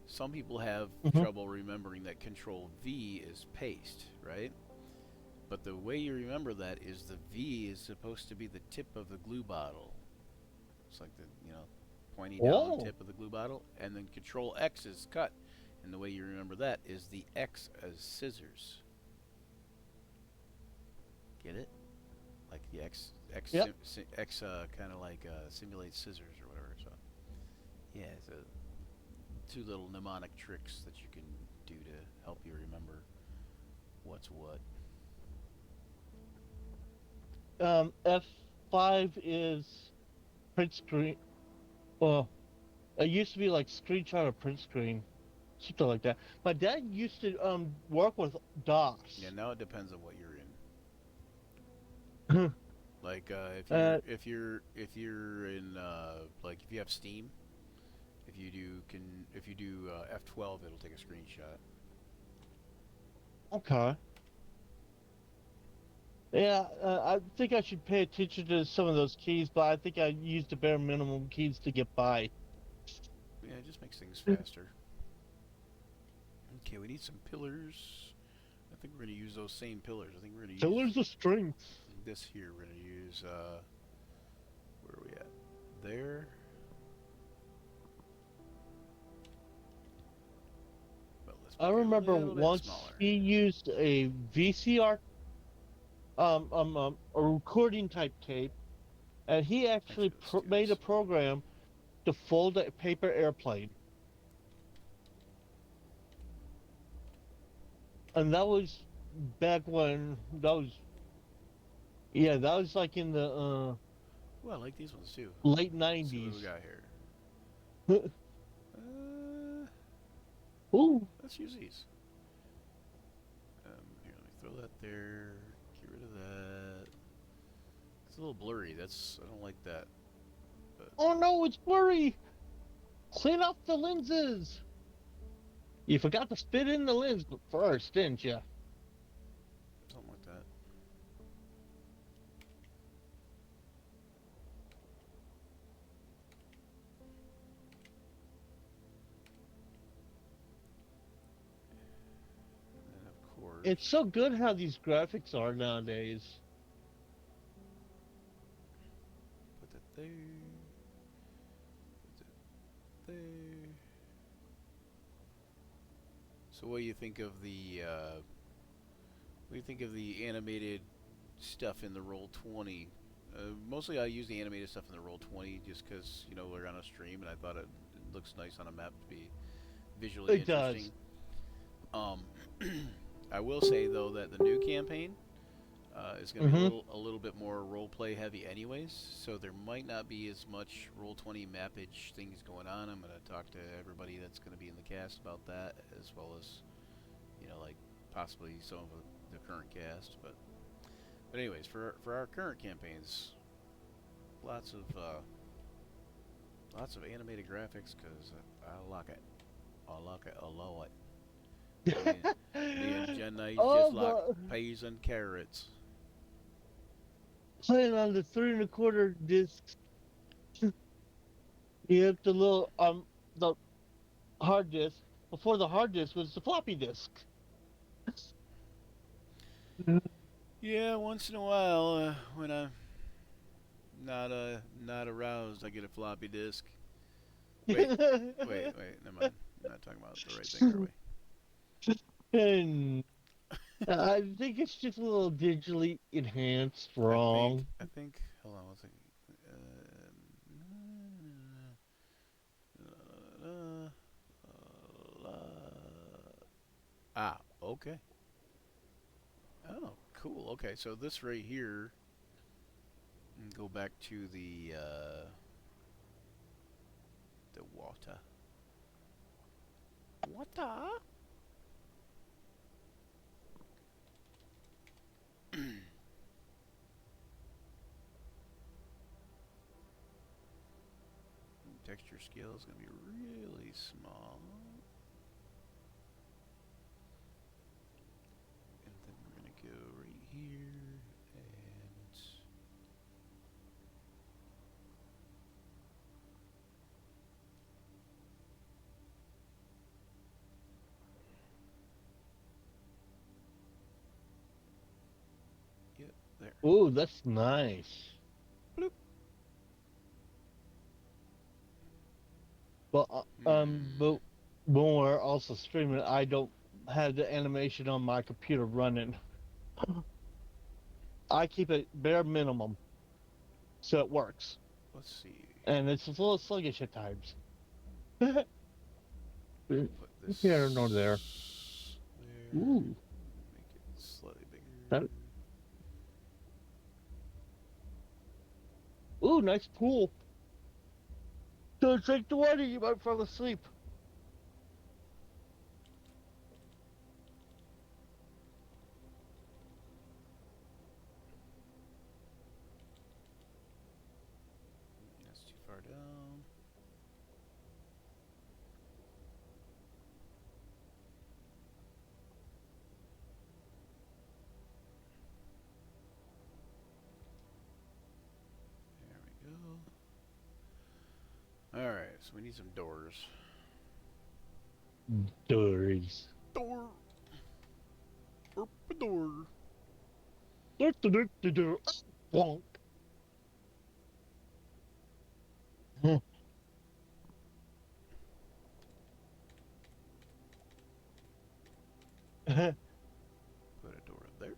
Some people have Mhm. trouble remembering that Control V is paste, right? But the way you remember that is the V is supposed to be the tip of the glue bottle. It's like the, pointy down Oh, tip of the glue bottle. And then Control X is cut. And the way you remember that is the X as scissors. Get it? Like the yep. X kind of like simulates scissors or whatever. So, yeah, it's two little mnemonic tricks that you can do to help you remember what's what. F5 is print screen. Well, it used to be like screenshot or print screen, something like that. My dad used to work with Yeah, DOS. now it depends on what you're in. uh, Like if you're in like if you have Steam, if you do F12, it'll take a screenshot. okay. Yeah, I think I should pay attention to some of those keys, but I think I used the bare minimum keys to get by. Yeah, it just makes things faster. Okay, we need some pillars. I think we're gonna use those same pillars. I think we're gonna use Pillars of strength. this here. We're gonna use where are we at? There. Well, let's I make it a remember little bit once smaller. he used a VCR, a recording type tape, and he actually Actually, let's do made a this. program to fold a paper airplane. And that was back when that was like in the Well, I like these ones too. late Let's see what we 90s. got here. Uh, Ooh, let's use these. Here, let me throw that there. Get rid of that. It's a little blurry. I don't like that. But oh no, it's blurry. Clean off the lenses. You forgot to spit in the lens first, didn't you? something like that. And then of course, It's so good how these graphics are nowadays. put that there. Put that there. So what do you think of the animated stuff in the Roll20? Mostly I use the animated stuff in the Roll20 just because we're on a stream and I thought it looks nice on a map to be visually It does. interesting. Um, I will say though that the new campaign is going to be a little bit more role play heavy, anyways. So there might not be as much Roll20 mappage things going on. I'm going to talk to everybody that's going to be in the cast about that, as well as like possibly some of the current cast. But anyways, for our current campaigns, lots of animated graphics because I like it. I like it a lot. Me and Jenna Oh, just like peas and carrots. playing on the 3 1/4 discs. You have the little the hard disk. Before the hard disk was the floppy disk. Yeah, once in a while when I'm not aroused, I get a floppy disk. Wait, never mind. We're not talking about the right thing, are we? And I think it's just a little digitally enhanced wrong. I think. Hold on one second. Okay. Oh, cool. Okay, so this right here. Go back to the water. Water. Texture scale is going to be really small. And then we're going to go right here and There. Ooh, that's nice. Bloop. Well, Hmm. but when we're also streaming, I don't have the animation on my computer running. I keep it bare minimum so it works, Let's see. and it's a little sluggish at times. Put Here nor there. this there. Ooh, Make it slightly bigger. that, ooh, nice pool. Don't drink the water, you might fall asleep. That's too far down. There we go. Alright, so we need some doors. Doors. Door! Open door! Bonk. Put a door there.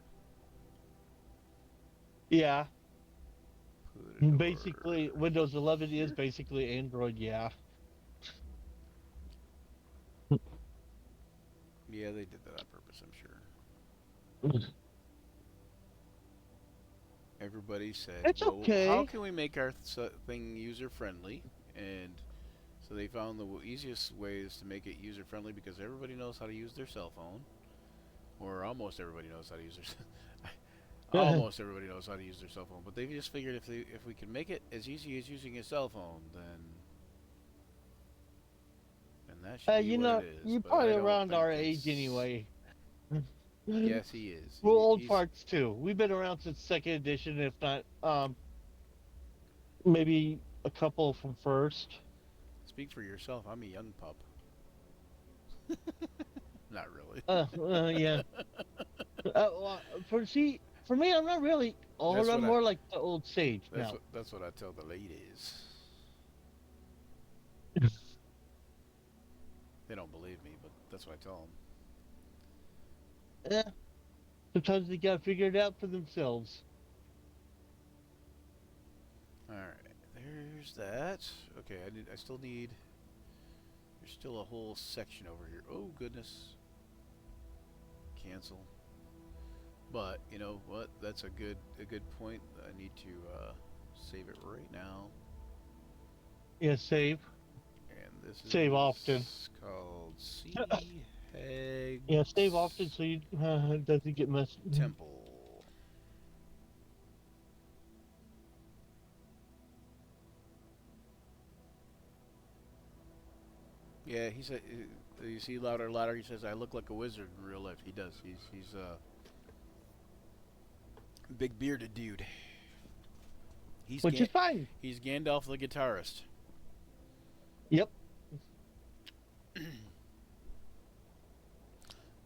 Yeah, Put a door. basically, Windows 11 is basically Android, yeah. Yeah, they did that on purpose, I'm sure. Everybody said, It's well, how okay. can we make our thing user friendly? And so they found the easiest ways to make it user friendly because everybody knows how to use their cell phone, or almost everybody knows how to use their. Almost everybody knows how to use their cell phone, but they just figured if we can make it as easy as using a cell phone, then that should be what it is. You're But I probably don't around think our age it's. anyway. Yes, he is. We're old He's. farts too. We've been around since second edition, if not, maybe a couple from first. Speak for yourself. I'm a young pup. Not really. Yeah. For me, I'm not really old. That's I'm what I. more like the old sage now. That's what I tell the ladies. They don't believe me, but that's what I tell Yeah. Sometimes they gotta figure it out for themselves. them. All right, there's that. Okay, I still need. There's still a whole section over here. Oh goodness. Cancel. But you know what? That's a good point. I need to save it right now. Yeah, save. And this Save often. is called Sea Hag Yeah, save often so you it doesn't get messed. Temple. Yeah, he said. You see, louder, louder. He says, "I look like a wizard in real life." He does. He's a big bearded dude. He's Which is fine. He's Gandalf the guitarist. Yep.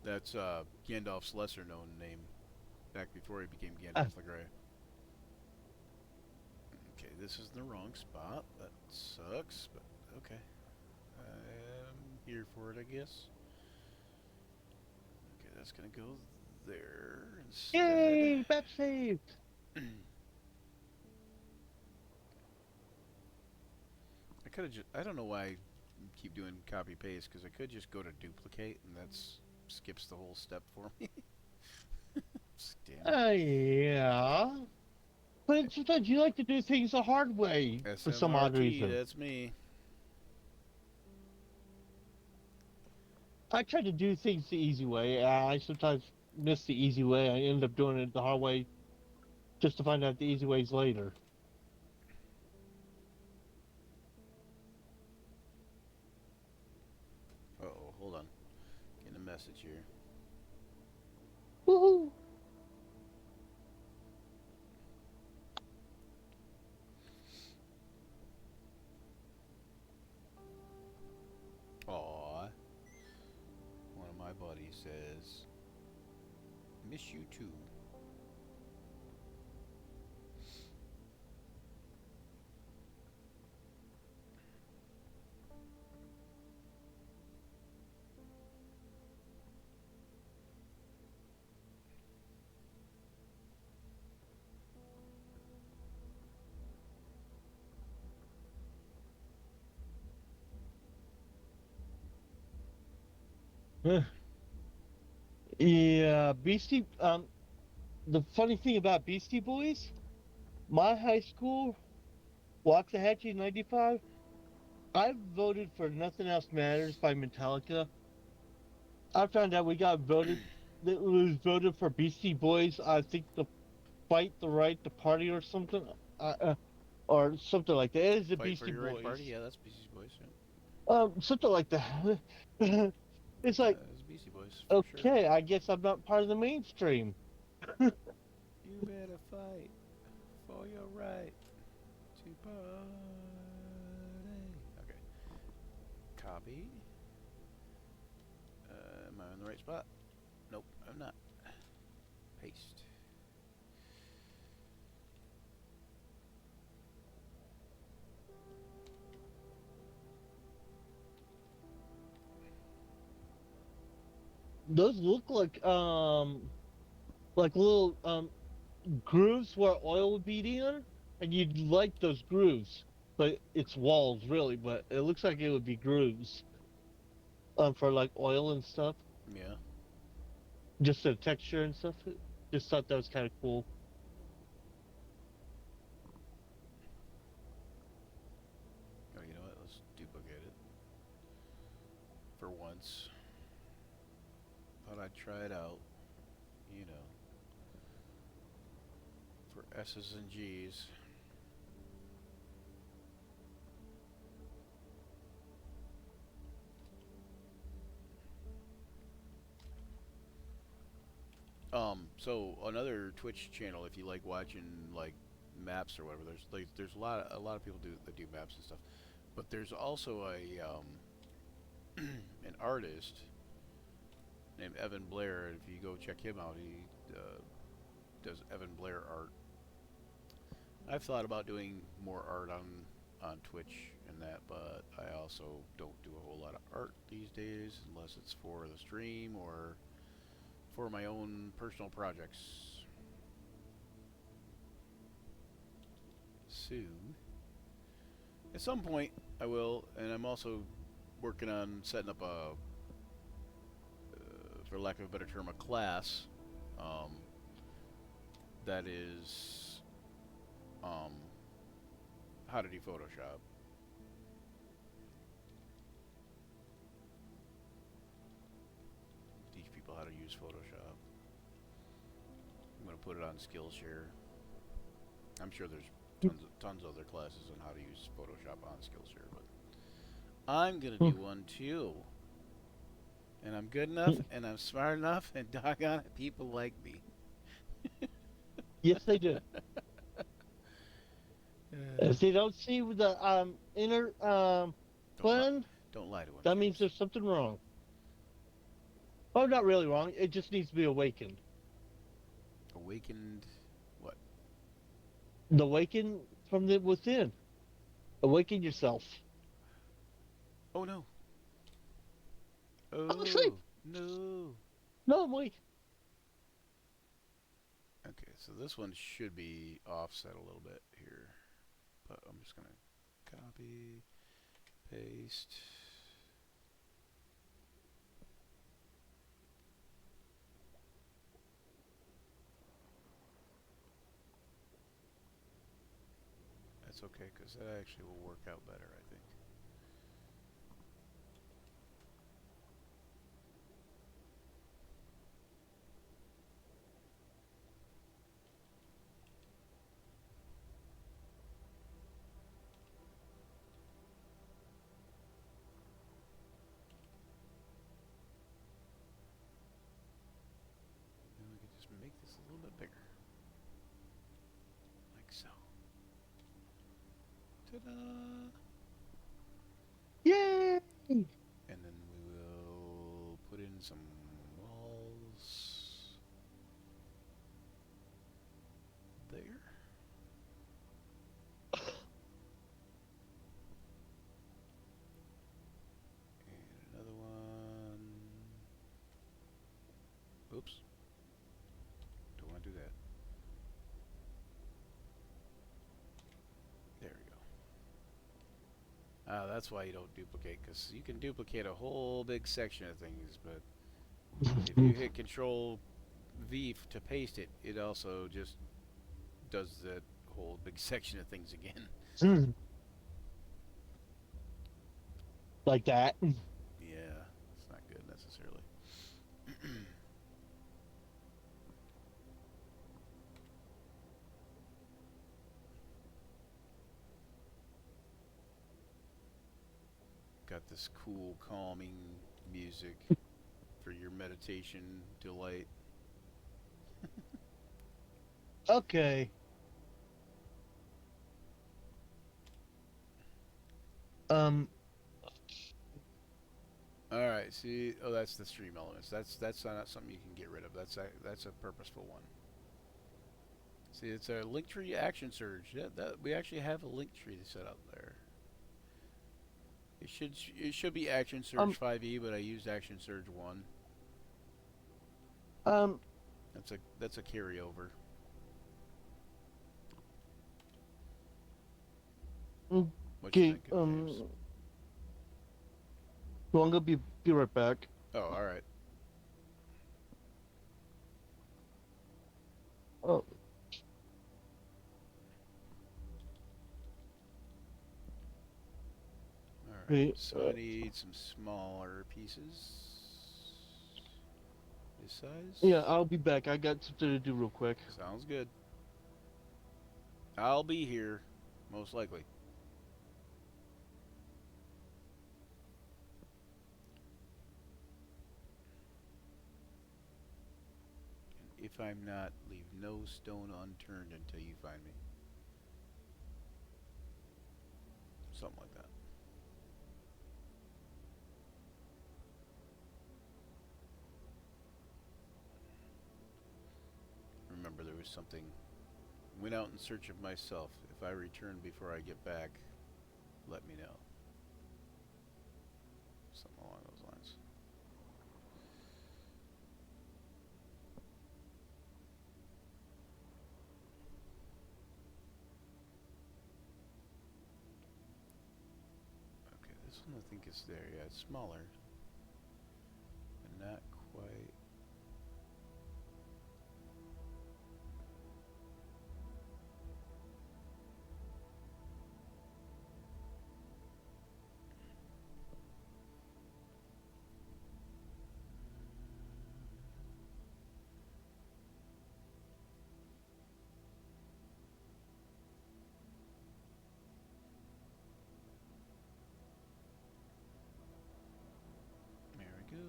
That's Gandalf's lesser known name back before he became Uh, Gandalf the Grey. Okay, this is the wrong spot. That sucks, but okay. I'm here for it, I guess. Okay, that's gonna go there instead. Yay! Map saved. I could have just. I don't know why I keep doing copy paste because I could just go to duplicate and that's skips the whole step for me. Damn it. Yeah. But sometimes you like to do things the hard way for some odd SMRT, reason. that's me. I try to do things the easy way. I sometimes miss the easy way. I end up doing it the hard way just to find out the easy ways later. Uh oh, hold on. Getting a message here. Woohoo! Aw. One of my buddies says, miss you too. Yeah, Beastie. The funny thing about Beastie Boys, my high school, Waxahachie '95. I voted for "Nothing Else Matters" by Metallica. I found out we got voted. That it was voted for Beastie Boys. I think the "Fight the Right to Party" or something, or something like that. It is the Fight for Beastie your right to party? Boys. Yeah, that's Beastie Boys. Yeah. Something like that. It's like, That's Beastie Boys for sure. okay, I guess I'm not part of the mainstream. You better fight for your right to party. Okay. Copy. Am I in the right spot? Nope, I'm not. Paste. Those look like little grooves where oil would be in, and you'd like those grooves, but it's walls really. But it looks like it would be grooves, for like oil and stuff, Yeah. just the texture and stuff. Just thought that was kind of cool. Oh, you know what? Let's duplicate it. For once. Thought I'd try it out. You know. For S's and G's. So another Twitch channel, if you like watching like maps or whatever, there's a lot of people that do maps and stuff, but there's also a an artist named Evan Blair, and if you go check him out, he does Evan Blair art. I've thought about doing more art on Twitch and that, but I also don't do a whole lot of art these days unless it's for the stream or for my own personal projects. So, at some point, I will, and I'm also working on setting up for lack of a better term, a class um, that is um, how to do Photoshop. Teach people how to use Photoshop. I'm going to put it on Skillshare. I'm sure there's tons of other classes on how to use Photoshop on Skillshare, but I'm gonna do one too. And I'm good enough, and I'm smart enough, and doggone it, people like me. Yes, they do. If they don't see the inner don't lie. blend, Don't lie to him, that means James. there's something wrong. Oh, not really wrong. It just needs to be awakened. Awakened. What? The awaken from the within. Awaken yourself. Oh no. I'm asleep. Oh no. No, I'm awake. Okay, so this one should be offset a little bit here, but I'm just gonna copy, paste. That's okay, because that actually will work out better, I think. Then we can just make this a little bit bigger, like so. Ta-da! Yay! And then we will put in some walls there. And another one. Oops. Don't want to do that. There we go. That's why you don't duplicate, because you can duplicate a whole big section of things, but If you hit Control V to paste it, it also just does that whole big section of things again. Like that. Yeah, it's not good necessarily. Got this cool, calming music for your meditation delight. Okay. Um. All right, see, oh, that's the stream elements. That's not something you can get rid of. That's a purposeful one. See, it's a Linktree Action Surge. That we actually have a Linktree set up there. It should be Action Surge Um. 5e, but I used Action Surge 1. Um. That's a carryover. What you Okay. thinking, James? So I'm gonna be right back. Oh, all right. Oh. All right. Okay. So I need some smaller pieces. This size? Yeah, I'll be back. I got something to do real quick. Sounds good. I'll be here, most likely. And if I'm not, leave no stone unturned until you find me. Something like that. Remember, there was something. Went out in search of myself. If I return before I get back, let me know. Something along those lines. Okay, this one I think is there. Yeah, it's smaller. But not quite. There we go.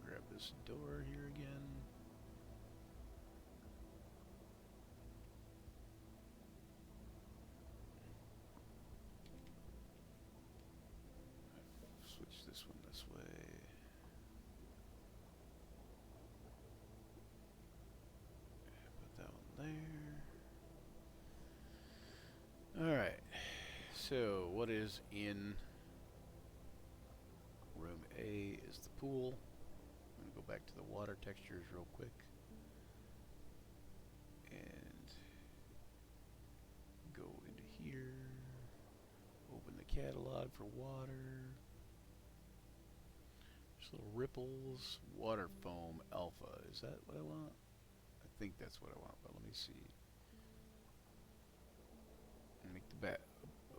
Grab this door here again. Switch this one this way. Put that one there. Alright. So, what is in room A is the pool. I'm going to go back to the water textures real quick. And go into here. Open the catalog for water. There's little ripples. Water foam alpha. Is that what I want? I think that's what I want, but let me see. Make the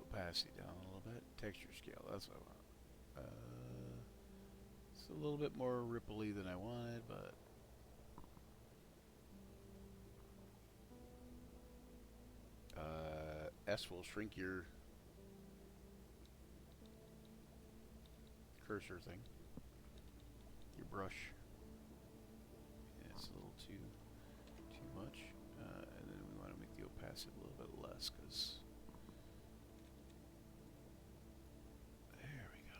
opacity down a little bit. Texture scale, that's what I want. It's a little bit more ripply than I wanted, but S will shrink your cursor thing, your brush. Yeah, it's a little too much, and then we want to make the opacity a little bit less, because there we go.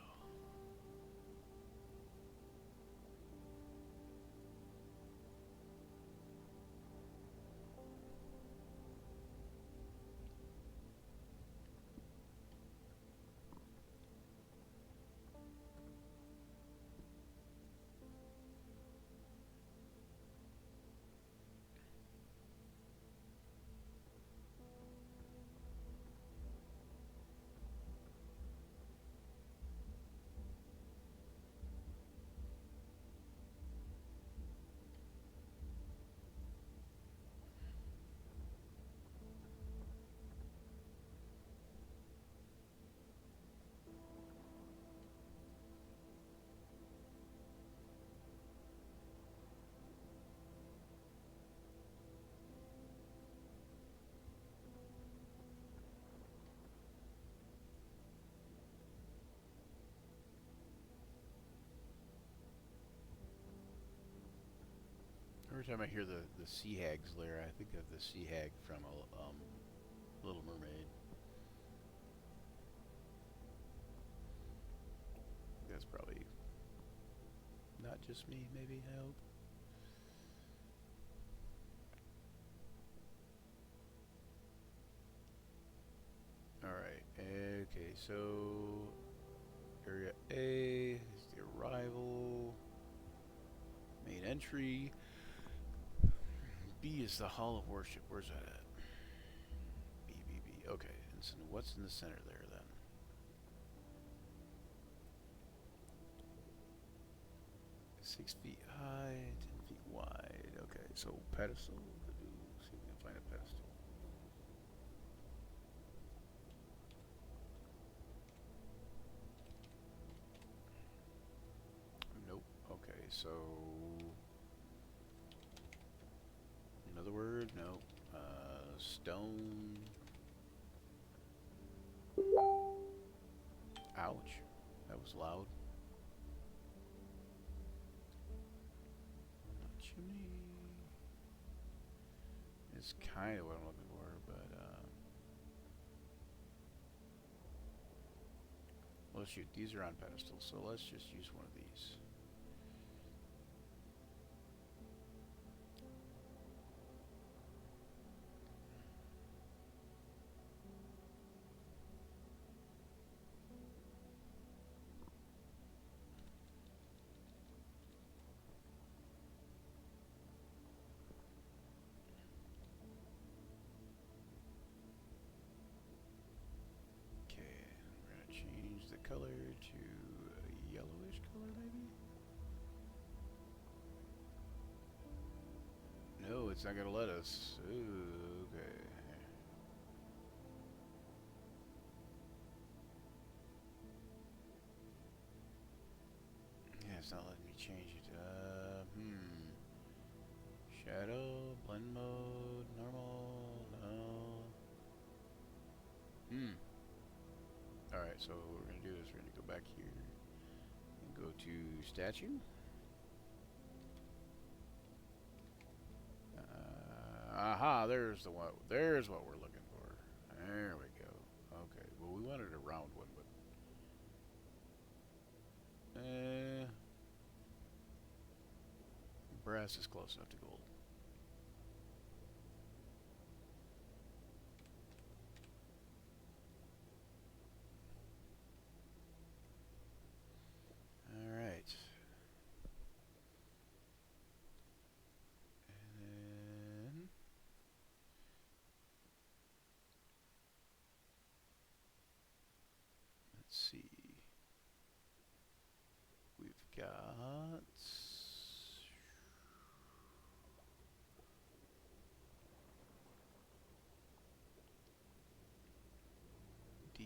time I hear the sea hag's lair, I think of the sea hag from Little Mermaid. That's probably not just me, maybe, I hope. Alright, okay, so area A is the arrival, main entry. B is the hall of worship. Where's that at? B, B, B. Okay, and so what's in the center there then? Six feet high, 10 feet wide. Okay, so pedestal. See if we can find a pedestal. Nope. Okay, so another word. Nope. Stone. Ouch. That was loud. Chimney. It's kind of what I'm looking for, but well, shoot, these are on pedestals, so let's just use one of these. Color to a yellowish color, maybe? No, it's not gonna let us. Ooh, okay. Yeah, it's not letting me change it. Shadow, blend mode, normal, no. Alright, so what we're going to do is we're going to go back here and go to statue. Aha, there's the one. There's what we're looking for. There we go. Okay, well we wanted a round one, but brass is close enough to gold. See, we've got D.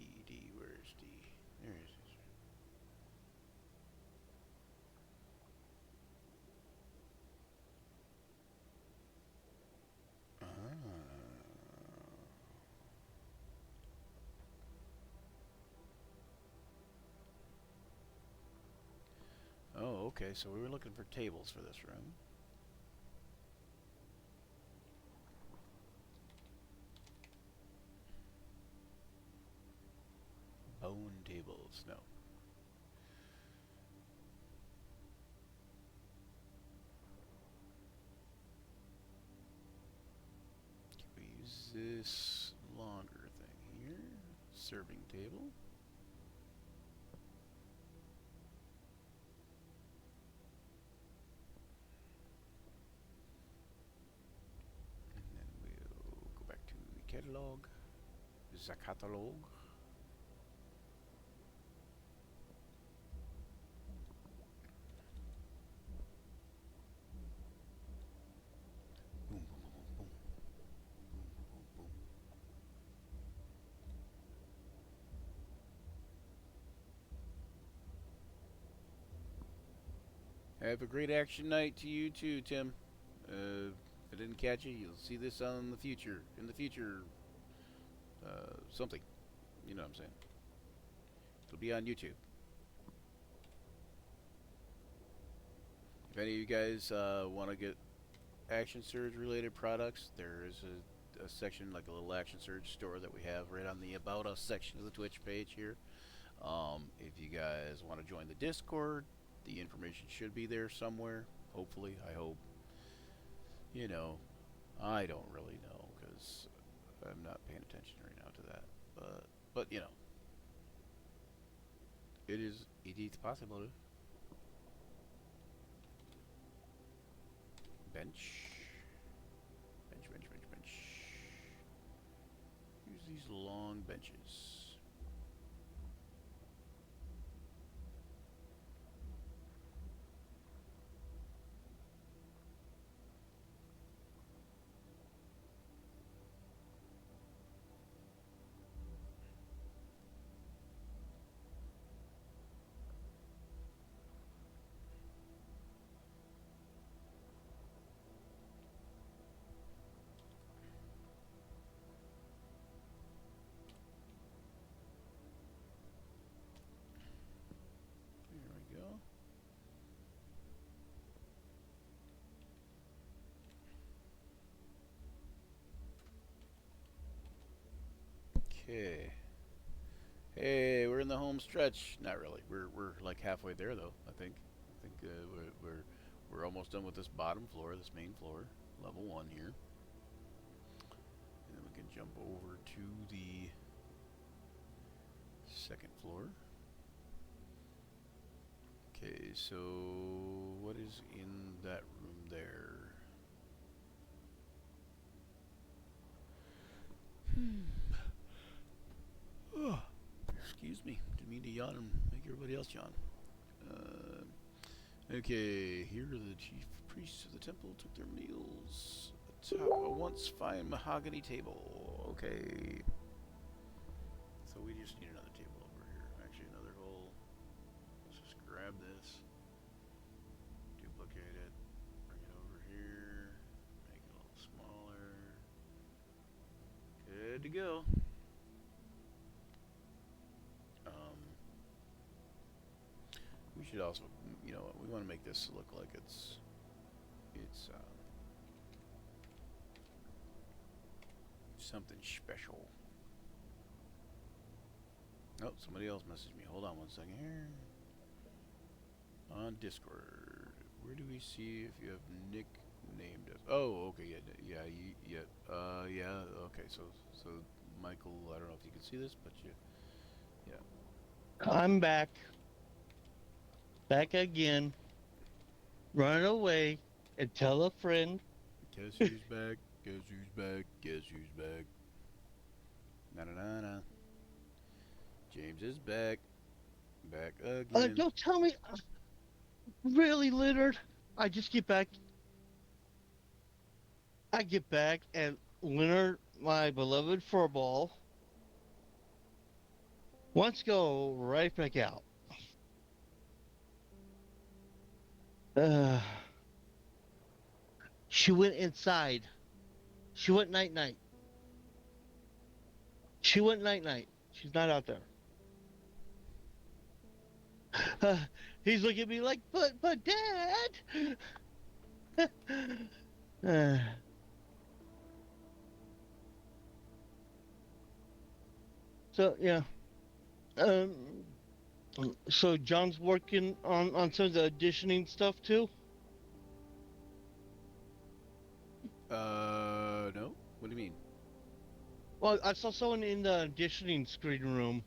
Where's D? There it is. Oh, okay, so we were looking for tables for this room. Bone tables, no. Can we use this longer thing here? Serving table. Catalog, the catalog. Boom, boom, boom, boom, boom, boom, boom, boom. Have a great action night to you too, Tim. If I didn't catch you, you'll see this on the future. In the future, something. You know what I'm saying. It'll be on YouTube. If any of you guys want to get Action Surge related products, there is a section, like a little Action Surge store that we have right on the About Us section of the Twitch page here. If you guys want to join the Discord, the information should be there somewhere. Hopefully, I hope. You know, I don't really know because I'm not paying attention right now to that. But you know, it is possible. Bench. Bench. Use these long benches. There we go. Okay. Hey, we're in the home stretch. Not really. We're like halfway there though. I think. We're almost done with this bottom floor, this main floor, level 1 here, and then we can jump over to the second floor. Okay, so what is in that room there? Oh, excuse me. Didn't mean to yawn and make everybody else yawn. Okay, here the chief priests of the temple took their meals atop a once fine mahogany table. Okay. So we just need another table over here. Actually, another whole. Let's just grab this, duplicate it, bring it over here, make it a little smaller. Good to go. We should also, you know, we want to make this look like it's something special. Oh, somebody else messaged me. Hold on one second here. On Discord, where do we see if you have nicknamed us? Oh, okay, yeah. Okay, so Michael, I don't know if you can see this, but yeah. I'm back. Back again. Run away and tell a friend. Guess who's back? Guess who's back? Guess who's back? Na. James is back. Back again. Don't tell me. Really, Leonard? I just get back. I get back and Leonard, my beloved furball, wants to go right back out. She went inside. She went night-night. She went night-night. She's not out there. He's looking at me like, but Dad! So, yeah. So John's working on some of the auditioning stuff too? No. What do you mean? Well, I saw someone in the auditioning screen room.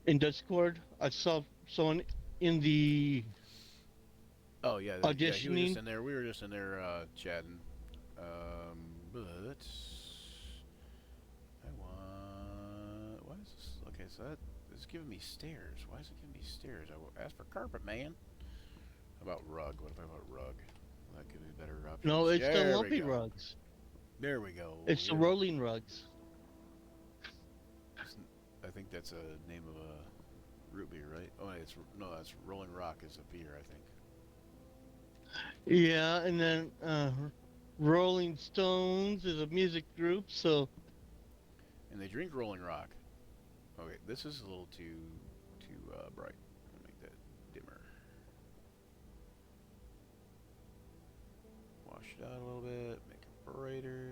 In Discord, I saw someone in the Oh yeah, he was auditioning. just in there. We were just in there chatting. But I want. Why is this? Okay, so that is giving me stairs. Why is it giving me stairs? I asked for carpet, man. How about rug? What if I want rug? Will that give me better options? No, it's there the lumpy we go. rugs. There we go. It's the Yeah. rolling rugs. I think that's a name of a root beer, right? Oh, it's no, that's Rolling Rock is a beer, I think. Yeah, and then Rolling Stones is a music group, so And they drink Rolling Rock. Okay, this is a little too bright. I'll make that push it out a little bit, make it brighter,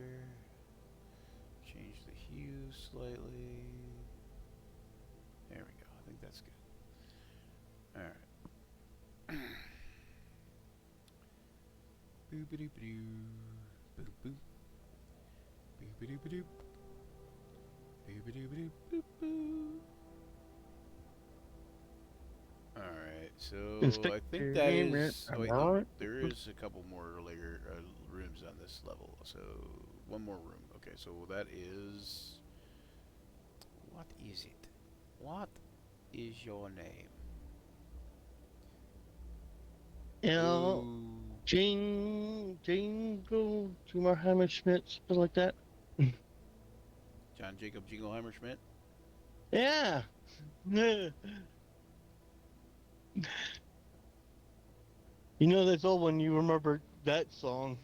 change the hue slightly. There we go. I think that's good. Alright. Boop-a-doop-a-doo. Boop boop. Boop-a-doop-a-doop. Boop-a-doop-a-doop. Boop boop. Alright, so I think that is. Oh, wait, no, there is a couple more later rooms on this level. So one more room. Okay, so that is. What is it? What is your name? Jingle, Jimmer Hammerschmidt, something like that. John Jacob Jingleheimer Schmidt? Yeah. You know that's all when you remember that song.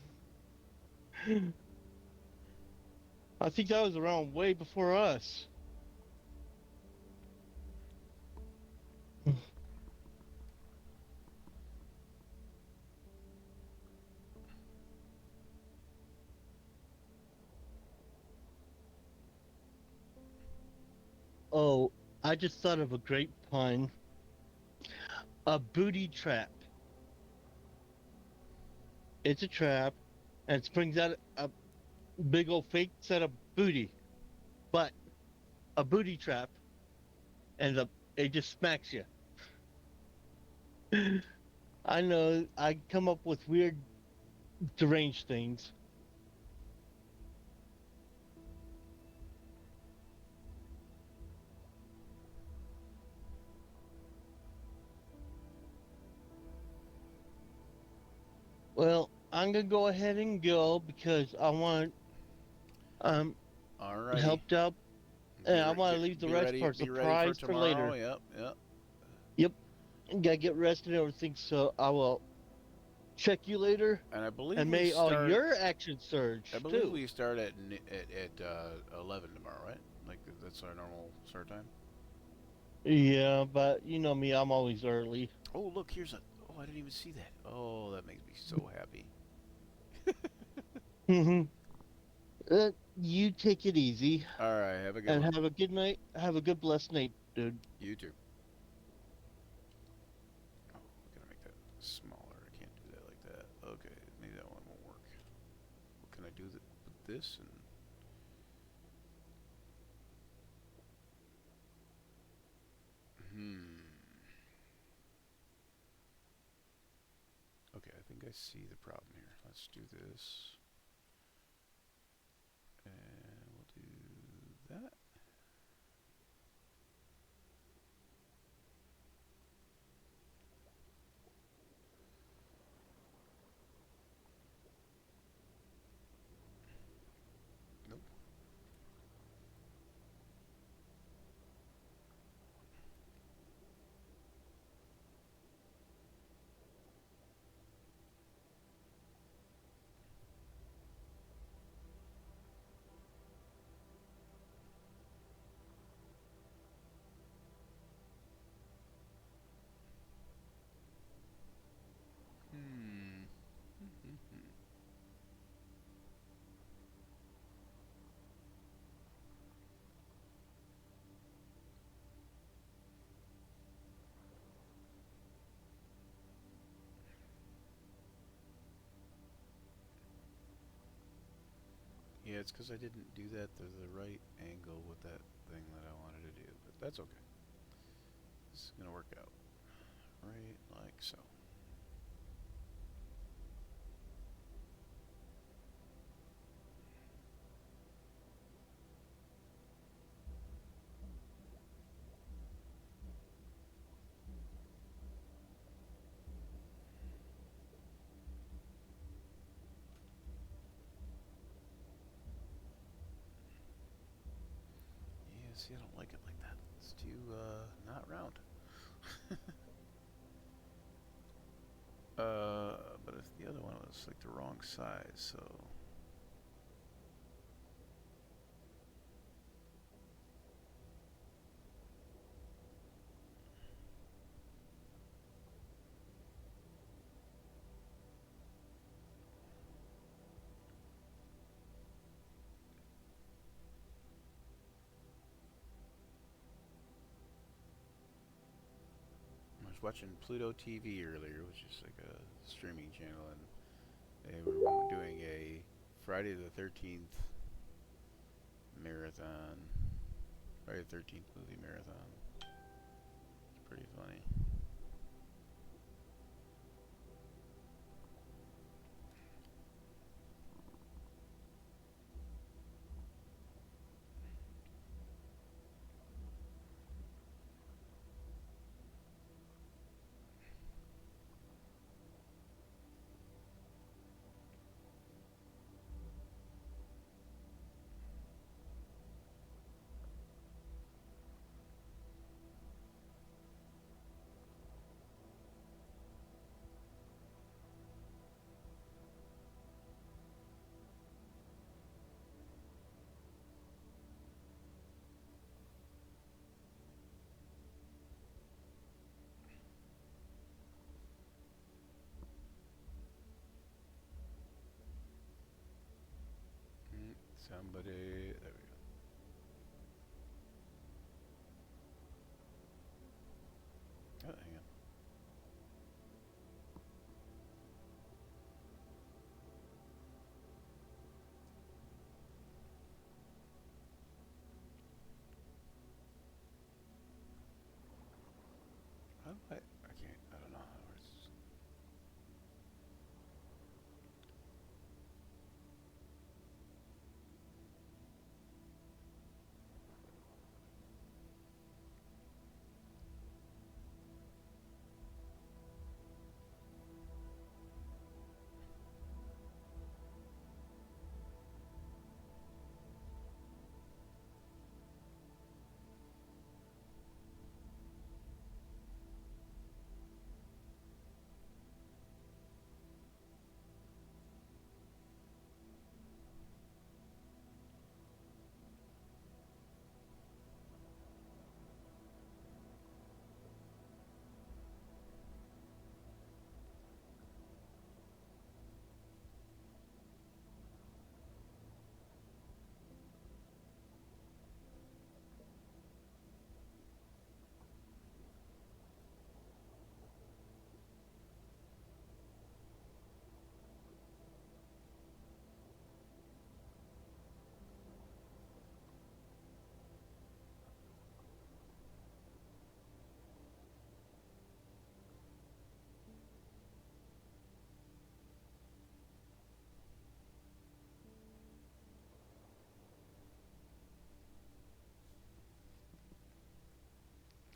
I think that was around way before us. Oh, I just thought of a great pun. A booty trap. It's a trap, and it springs out a big old fake set of booty, but a booty trap, and it just smacks you. I know I come up with weird, deranged things. Well, I'm gonna go ahead and go because I want Alrighty. helped out, and I want to leave the rest for a surprise for later. Yep, yep. Yep, gotta get rested and everything. So I will check you later. And I believe And we may all start, your action surge I believe too. we start at 11 tomorrow, right? Like that's our normal start time. Yeah, but you know me, I'm always early. Oh, look, here's a. Oh, I didn't even see that. Oh, that makes me so happy. You take it easy All right, have a good and one. have a good night. Have a good blessed night, dude. You too. Oh, I gotta make that smaller. I can't do that like that. Okay, maybe that one won't work. What can I do with this? And Okay, I think I see the problem here. Let's do this. And we'll do that. Nope. Yeah, it's because I didn't do that to the right angle with that thing that I wanted to do, but that's okay. This is going to work out right like so. Yeah, see, I don't like it like that. It's too, not round. But if the other one was like the wrong size, so. watching Pluto TV earlier, which is like a streaming channel, and they were doing a Friday the 13th marathon. Friday the 13th movie marathon. It's pretty funny. Somebody, there we go. Oh, hang on. How do I can't, I don't know how it's.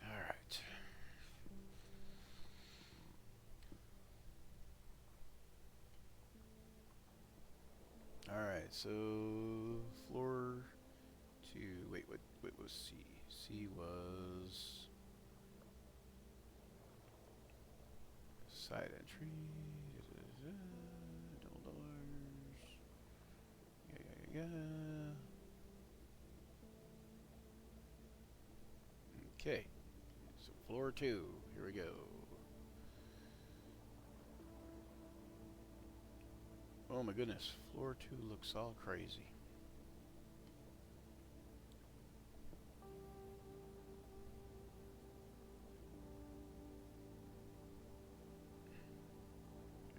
Alright. Alright, so floor two. Wait, what was C? C was side entry. Double doors. Yeah. Okay. So floor two. Here we go. Oh my goodness. Floor two looks all crazy.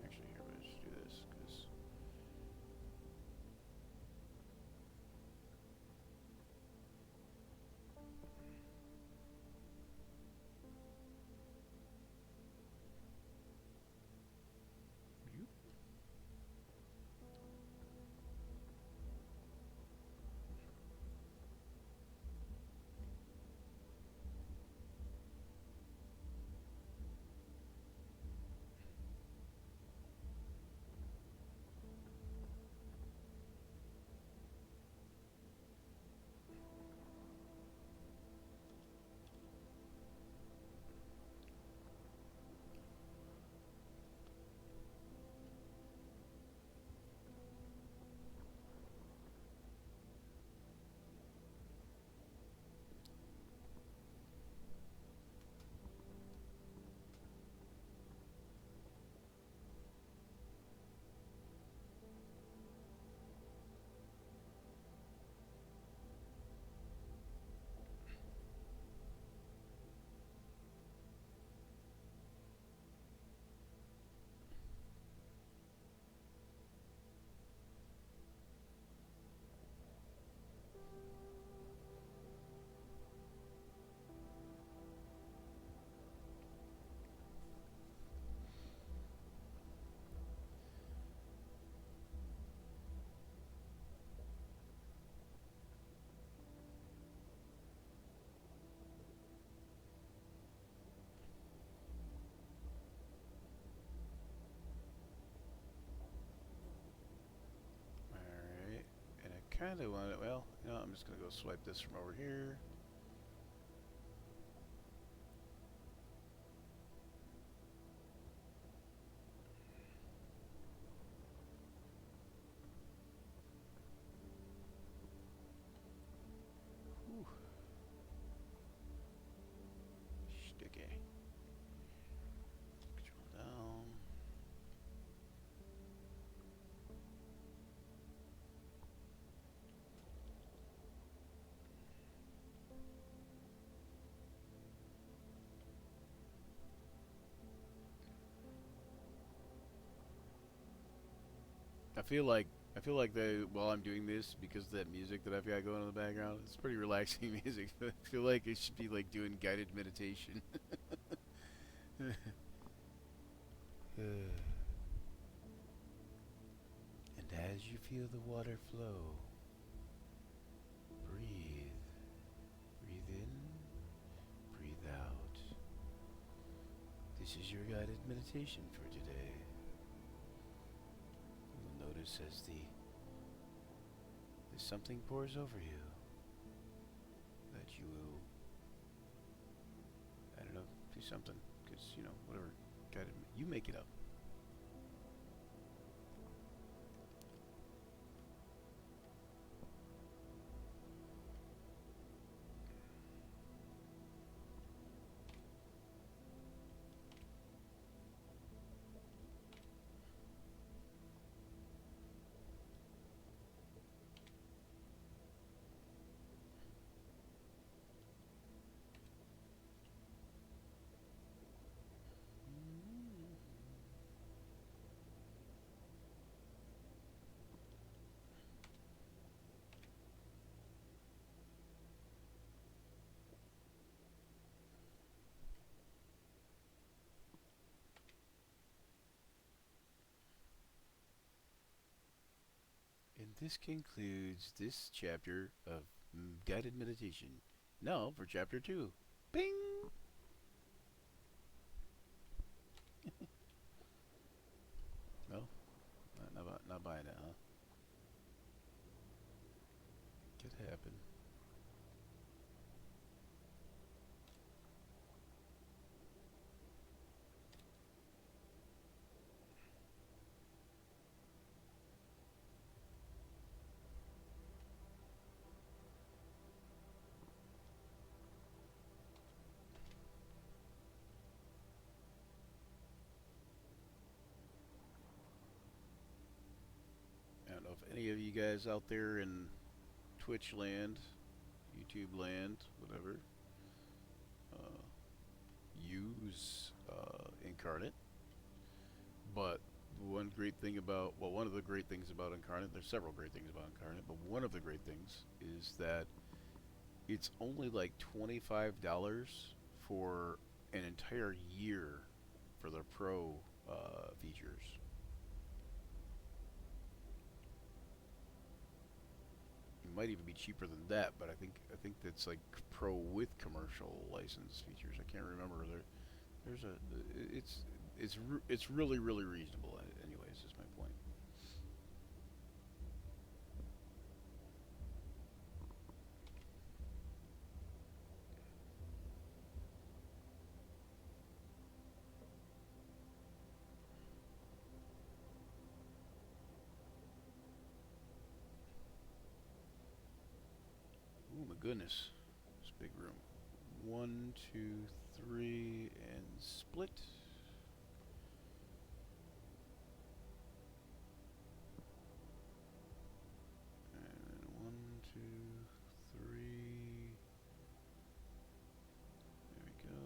Actually, here, let's do this because. kind of want it. Well, I'm just gonna go swipe this from over here. Whew. Sticky. Control down. I feel like while I'm doing this, because of that music that I've got going in the background, it's pretty relaxing music. I feel like it should be like doing guided meditation. And as you feel the water flow, breathe. Breathe in, breathe out. This is your guided meditation for today. You'll notice as as something pours over you that you will, I don't know, do something, because, whatever, guided, you make it up. And this concludes this chapter of guided meditation. Now for chapter 2. Bing! No, not buying it, huh? Could happen. I don't know if any of you guys out there in Twitch land, YouTube land, whatever, use Incarnate. But one great thing about, well, one of the great things about Incarnate, there's several great things about Incarnate, but one of the great things is that it's only like $25 for an entire year for their pro features. It might even be cheaper than that, but I think that's like pro with commercial license features. I can't remember. There's a it's really reasonable. Anyways, is my point. Oh my goodness, this big room. 1, 2, 3, and split. And 1, 2, 3. There we go.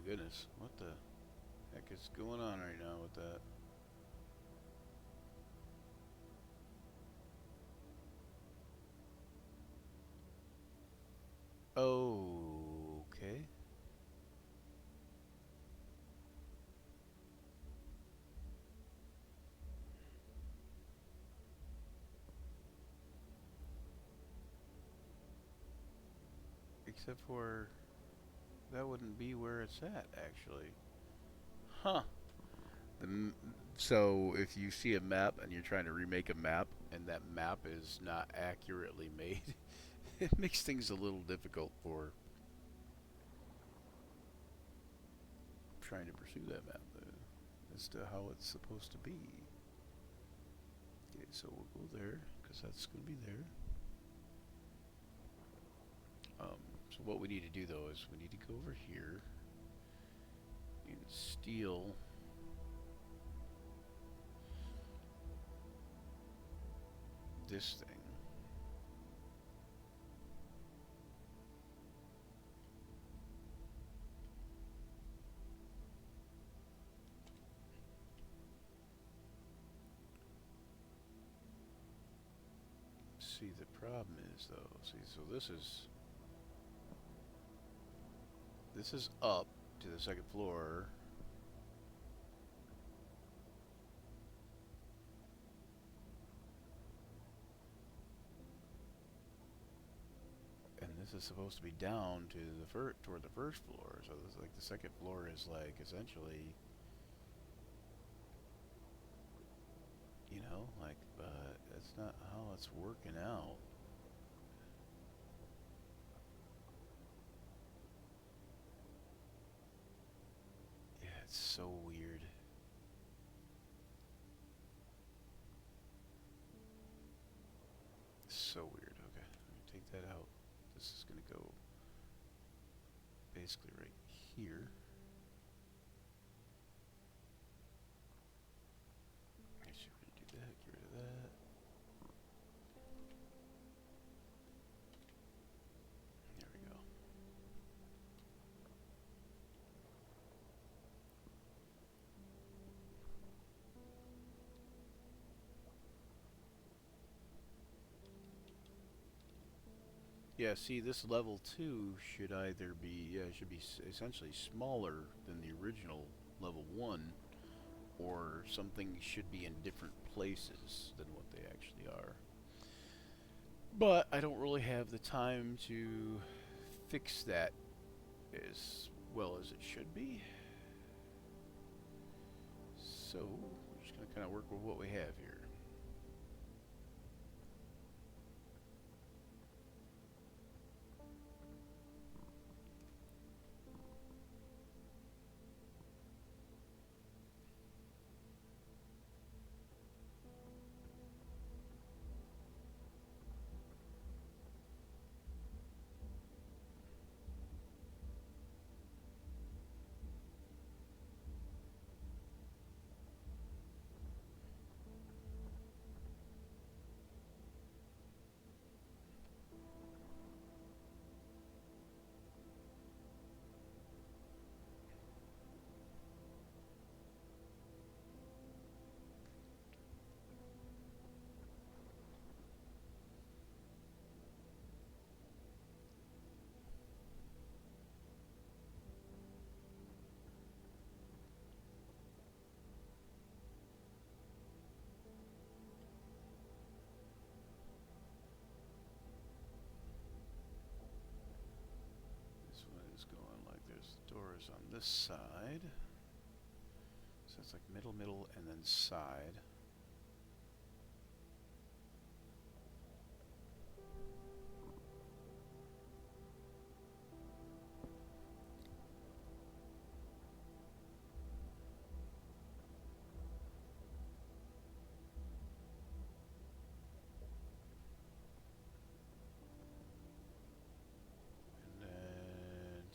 goodness. What the heck is going on right now with that? Okay. Except for that wouldn't be where it's at, actually. Huh. So if you see a map and you're trying to remake a map and that map is not accurately made, it makes things a little difficult for trying to pursue that map as to how it's supposed to be. Okay, so we'll go there because that's going to be there. So what we need to do though is we need to go over here and steal this thing. See, the problem is though, see, so this is up to the second floor. And this is supposed to be down to the toward the first floor. So this, like, the second floor is like essentially, you know, like, that's not how it's working out. Yeah, it's so weird. So weird. Okay, let me take that out. This is gonna go basically right here. Actually, we're gonna do that. Get rid of that. There we go. Yeah, see, this level 2 should either be, should be essentially smaller than the original level 1, or something should be in different places than what they actually are. But I don't really have the time to fix that as well as it should be. So, we're just going to kind of work with what we have here. This one is going like there's doors on this side. So it's like middle, middle, and then side.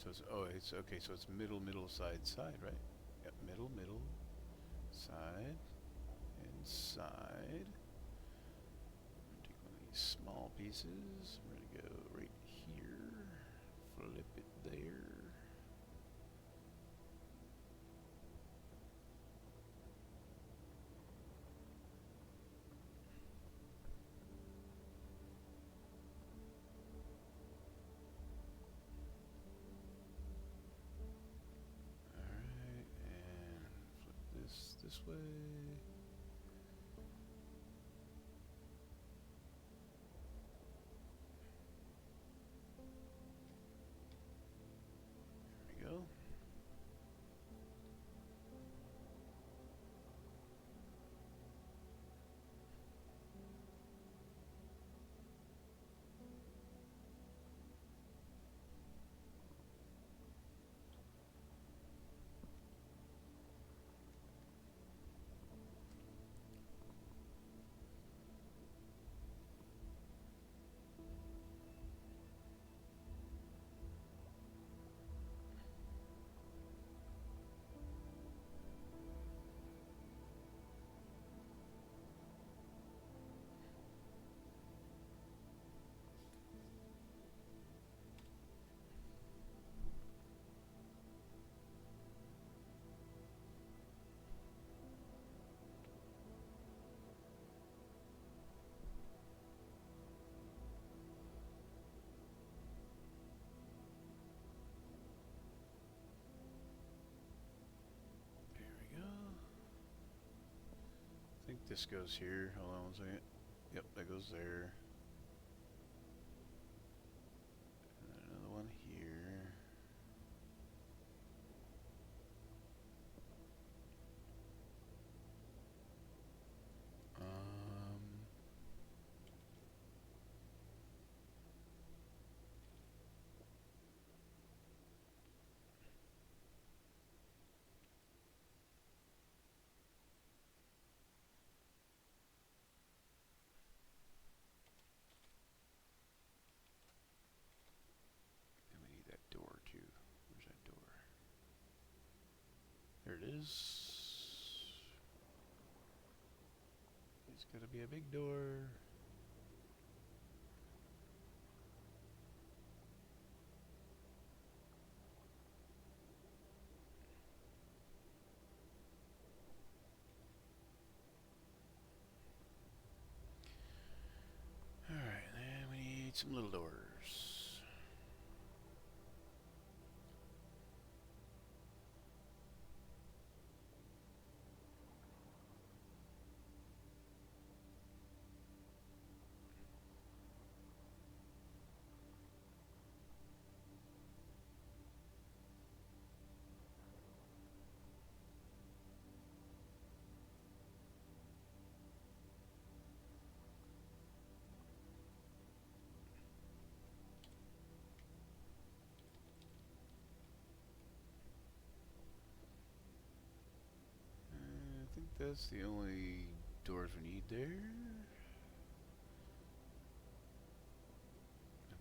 So it's, oh, it's okay, so it's middle, middle, side, side, right? Yep, middle, middle, side, and side. I'm gonna take one of these small pieces. We're gonna go right here, flip it there. way. There we go. I think this goes here. Hold on one second. Yep, that goes there. And then another one here. And we need that door too. Where's that door? There it is. It's gotta be a big door. Alright, then we need some little doors. I think that's the only doors we need there. And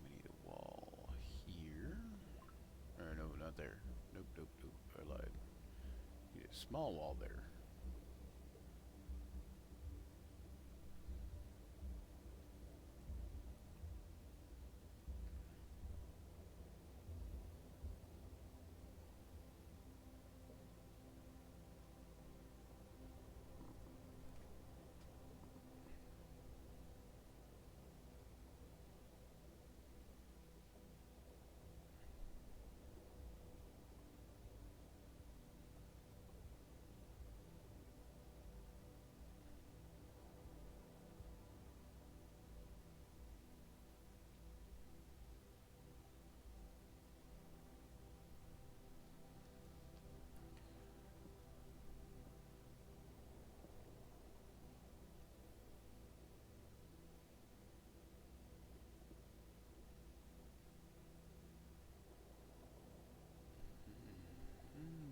we need a wall here. Or no, not there. Nope, nope, nope. I lied. Need a small wall there.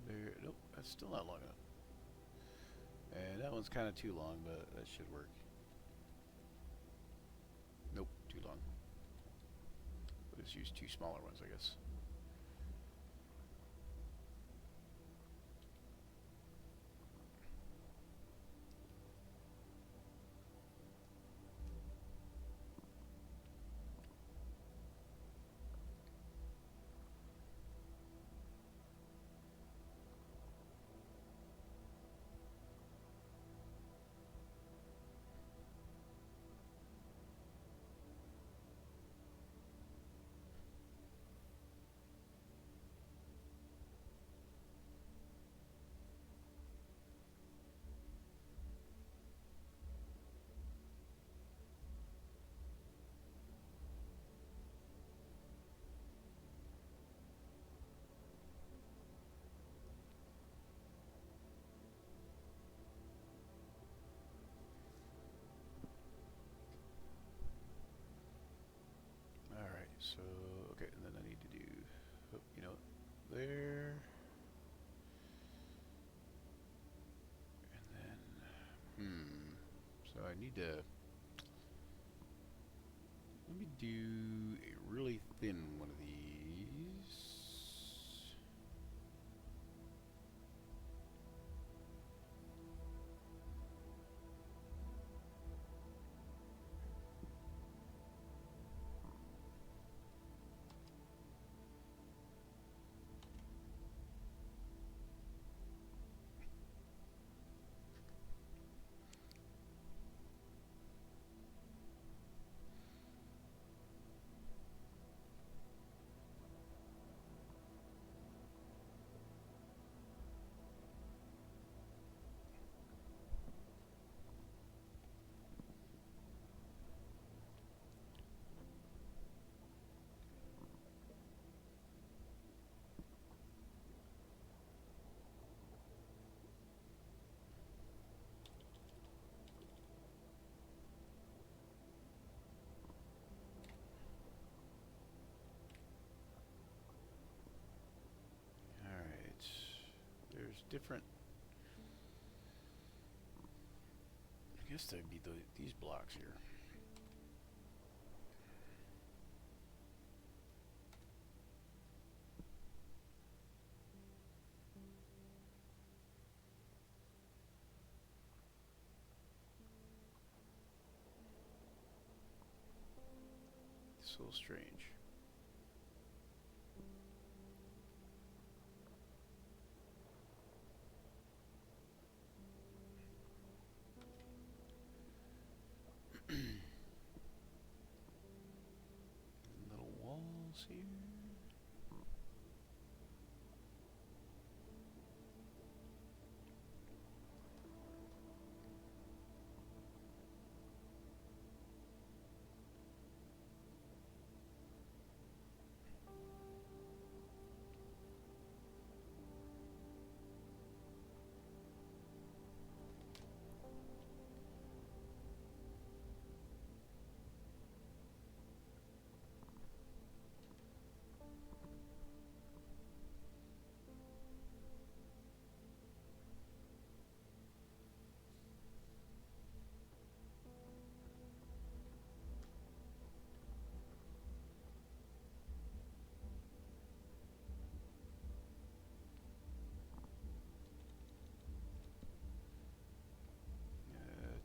There, nope, that's still not long enough. And that one's kind of too long, but that should work. Nope, too long. We'll just use two smaller ones, I guess. So I need to. Let me do a really thin one of these. Alright. There's different. I guess that'd be these blocks here. It's a little strange. Little walls here.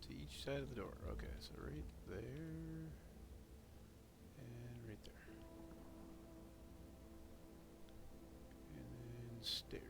To each side of the door. Okay, so right there and right there. And then stairs.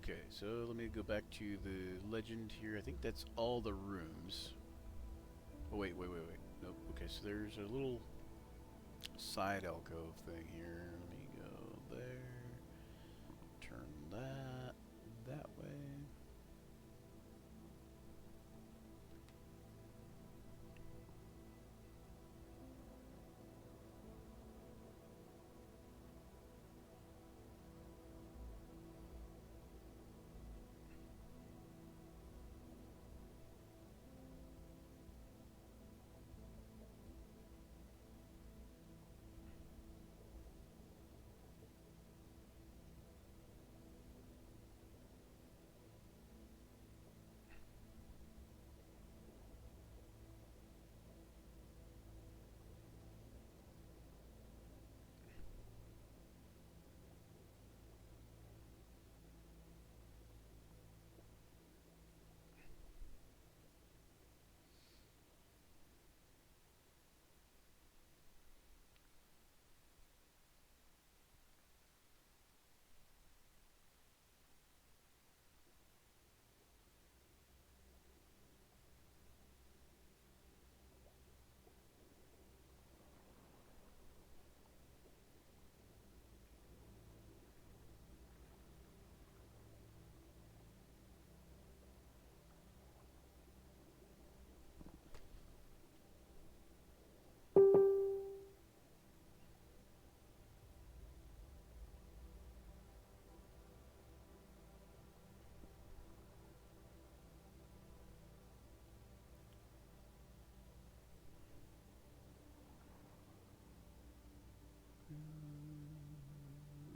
Okay, so let me go back to the legend here. I think that's all the rooms. Oh, wait. Nope. Okay, so there's a little side alcove thing here. Let me go there. Turn that way.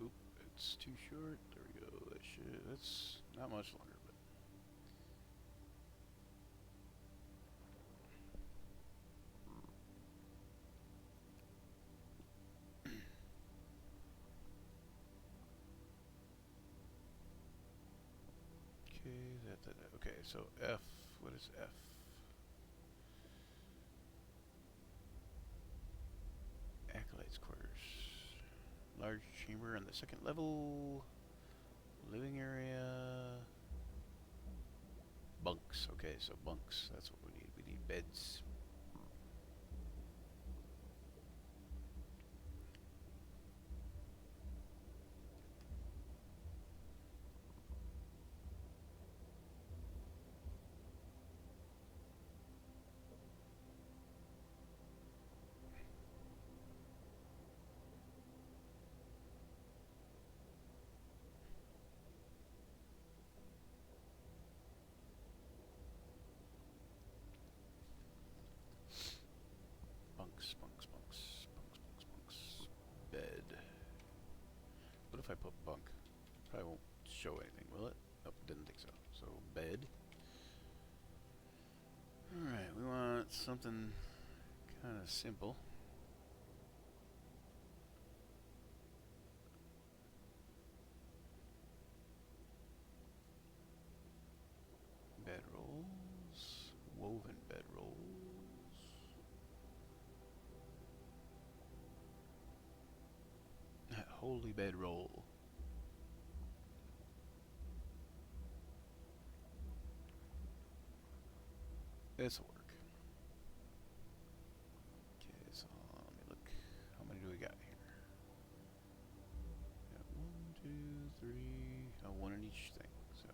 Oop, it's too short. There we go. That's not much longer, but okay. Okay, so F. What is F? Acolyte's quarters. Large chamber on the second level. Living area. Bunks. Okay, so bunks. That's what we need. We need beds. Bunks. Bed. What if I put bunk? Probably won't show anything, will it? Nope, didn't think so. So, bed. Alright, we want something kind of simple. Bedrolls. Woven bedrolls. Holy bedroll. This'll work. Okay, so let me look. How many do we got here? We got 1, 2, 3. Oh, one in each thing. So.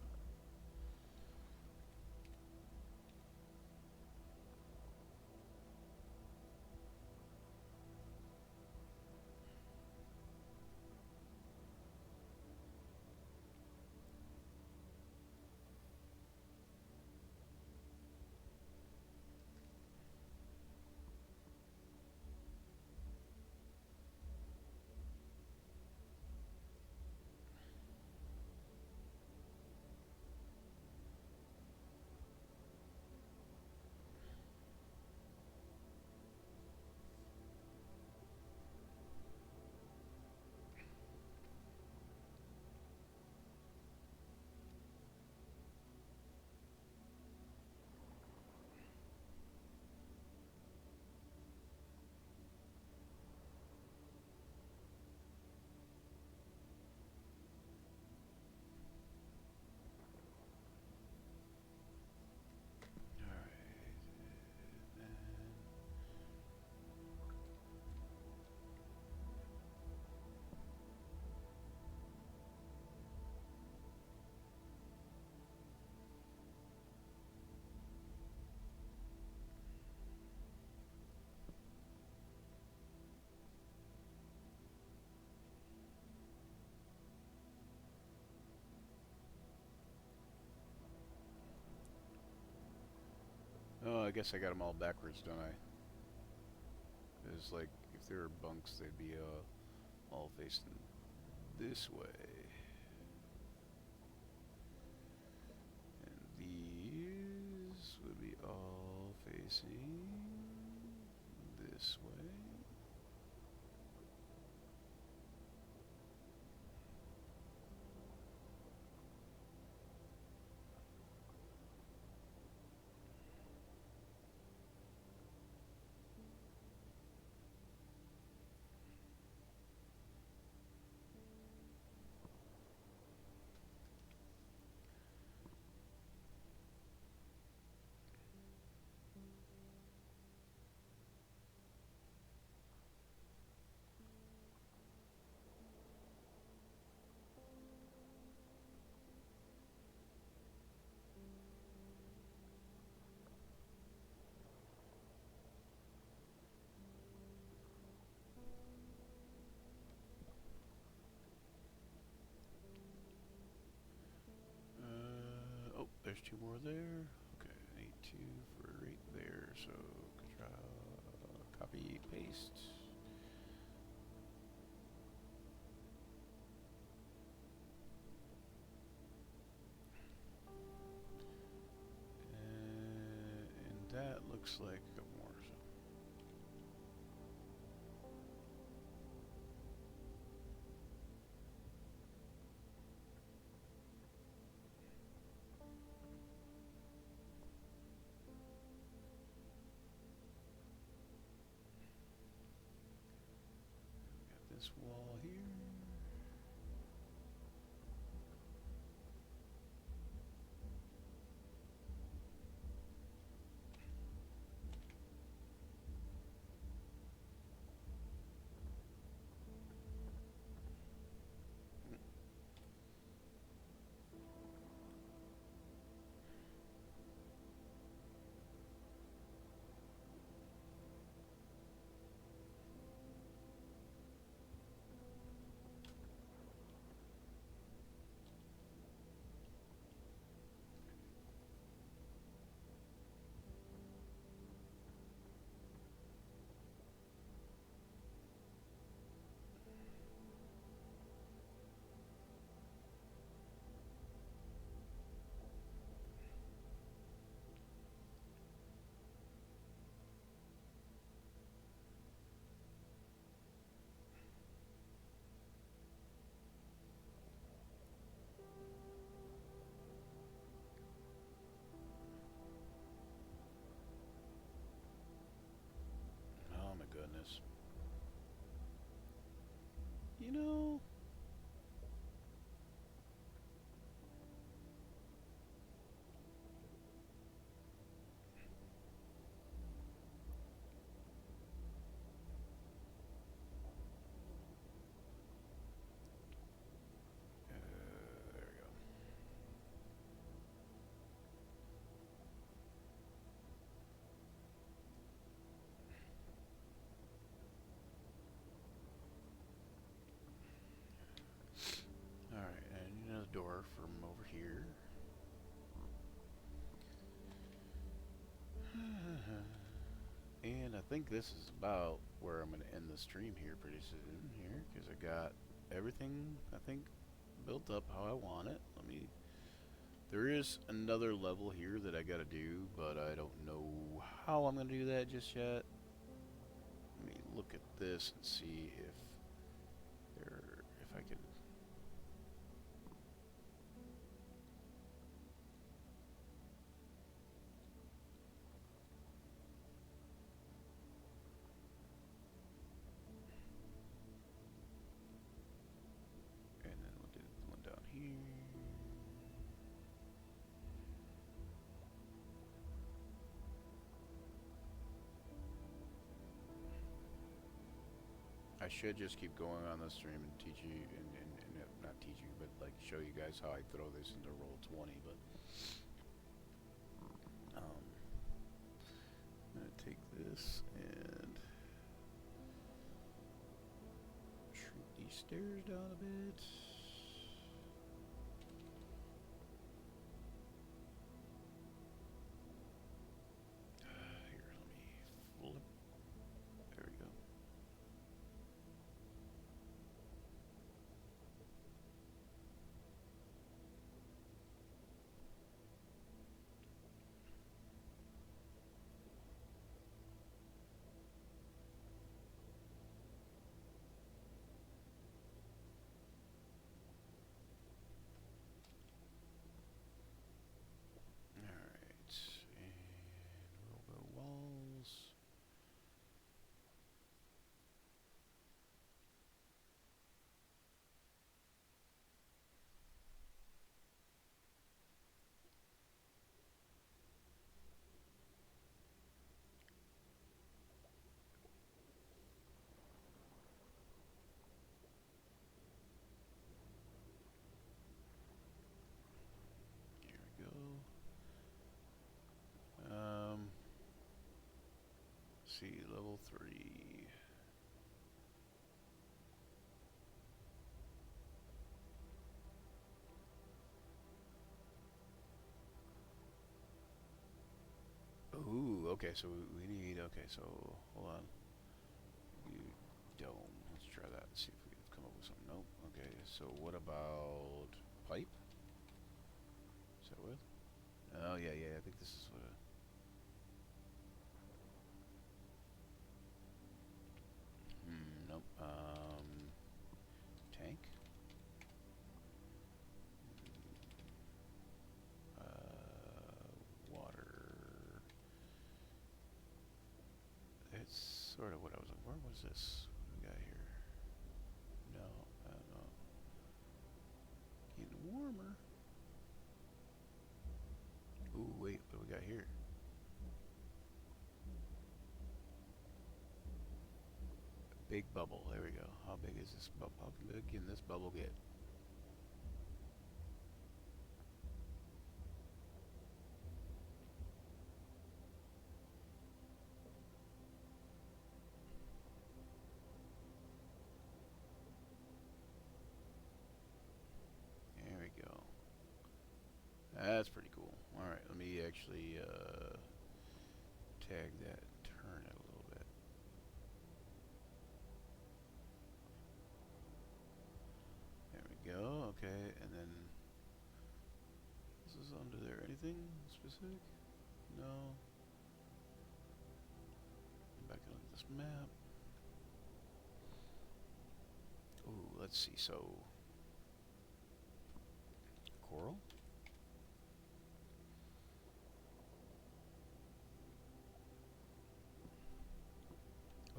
I guess I got them all backwards, don't I? It's like if there were bunks, they'd be all facing this way. And these would be all facing this way. Oh, there's two more there. Okay, I need two for right there. So control, copy, paste. And that looks like a couple more. So. Got this wall here. Oh my goodness. You know, there we go. Alright, and I need another door from over here. And I think this is about where I'm going to end the stream here pretty soon here, because I got everything, I think, built up how I want it. There is another level here that I got to do, but I don't know how I'm going to do that just yet. Let me look at this and see if I can. And then we'll do the one down here. I should just keep going on the stream and teach you, and not teach you, but like show you guys how I throw this into Roll20. But I'm gonna take this and shrink these stairs down a bit. okay, so we need, okay, so hold on. You dome. Let's try that and see if we can come up with something. Nope. Okay, so what about pipe? Is that what? Oh, yeah, I think this is what nope. Tank? Water. It's sort of what I was like. Where was this? What do we got here? No, no. Getting warmer. Ooh, wait, what do we got here? Big bubble. There we go. How big is this bubble? How big can this bubble get? There we go. That's pretty cool. Alright, let me actually tag that and turn it a little bit. There we go. Okay, and then this is under there. Anything specific? No. Back on this map. Ooh, let's see. So coral.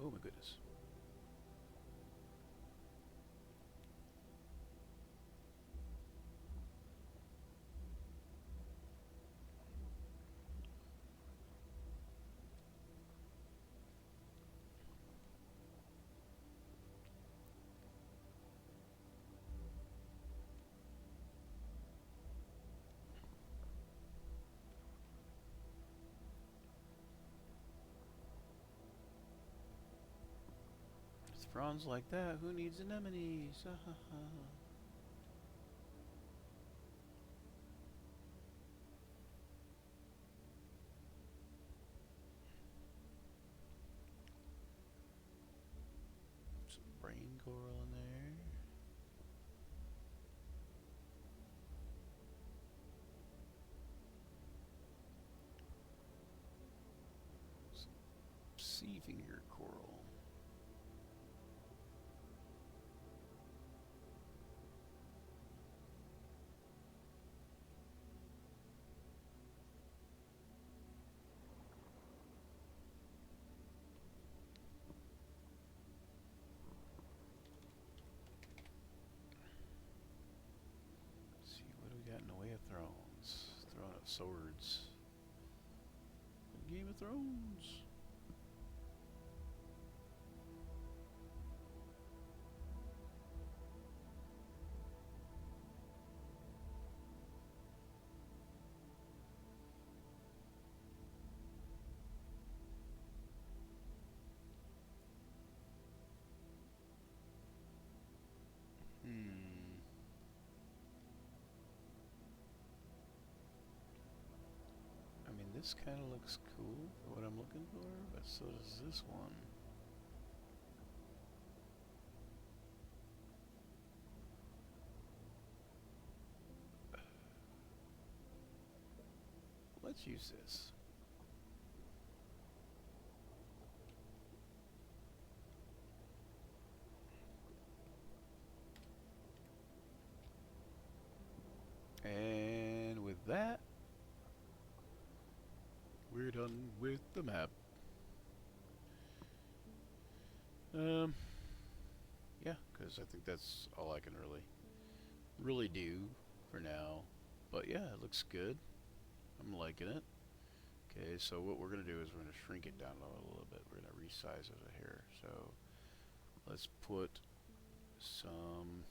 Oh my goodness. With fronds like that, who needs anemones? Some brain coral in there. Some sea finger coral. Let's see, what do we got in the way of thrones? Throne of Swords. Game of Thrones. I mean, this kind of looks cool for what I'm looking for, but so does this one. Let's use this. And with that, we're done with the map. Yeah, because I think that's all I can really do for now. But yeah, it looks good. I'm liking it. Okay, so what we're gonna do is we're gonna shrink it down a little bit. We're gonna resize it here. So let's put some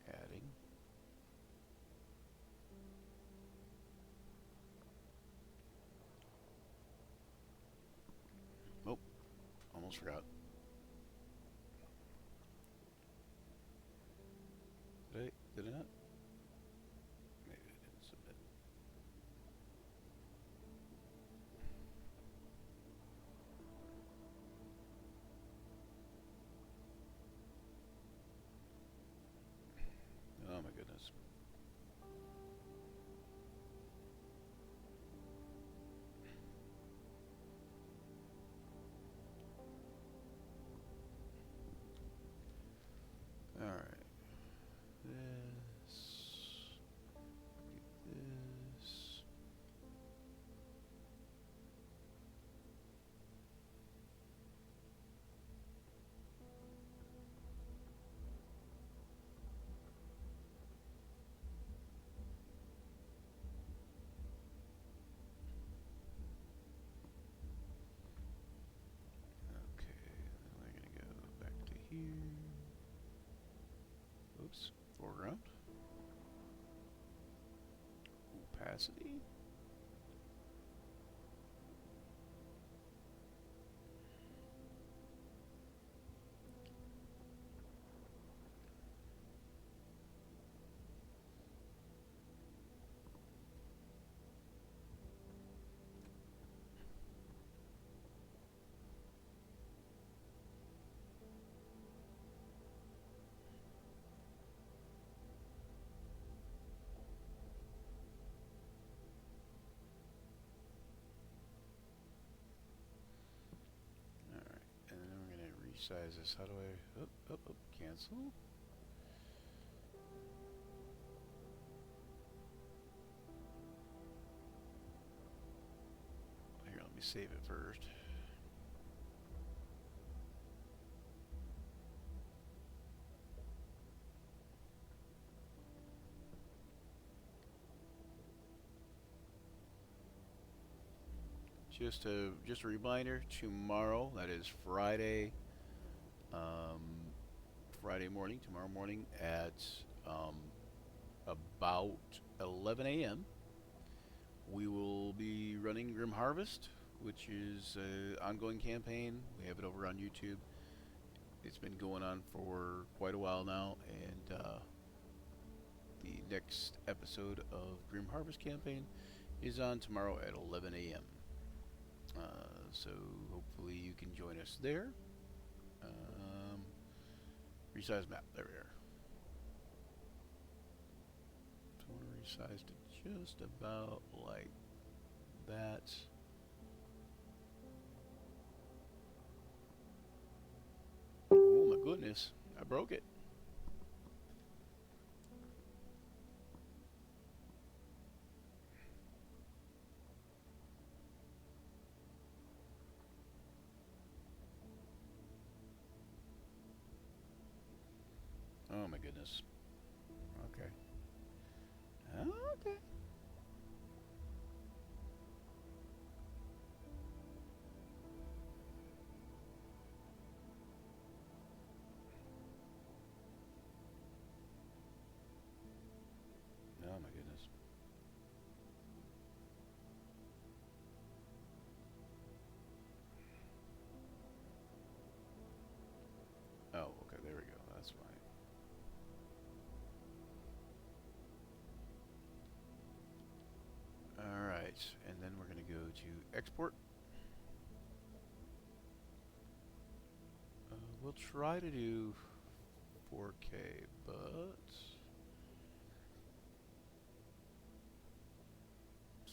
adding. Oh, almost forgot. Did I not? Maybe I didn't submit. capacity. Alright, and then we're going to resize this. How do I... cancel? Here, let me save it first. Just a reminder, tomorrow, that is Friday, Friday morning, tomorrow morning at about 11 a.m. we will be running Grim Harvest, which is an ongoing campaign. We have it over on YouTube. It's been going on for quite a while now, and the next episode of Grim Harvest campaign is on tomorrow at 11 a.m. So hopefully you can join us there. Resize map, there we are. So I want to resize to just about like that. Oh my goodness, I broke it. Oh my goodness. Okay. Okay. Oh my goodness. Oh, okay, there we go. That's fine. Alright, and then we're going to go to export. We'll try to do 4K, but...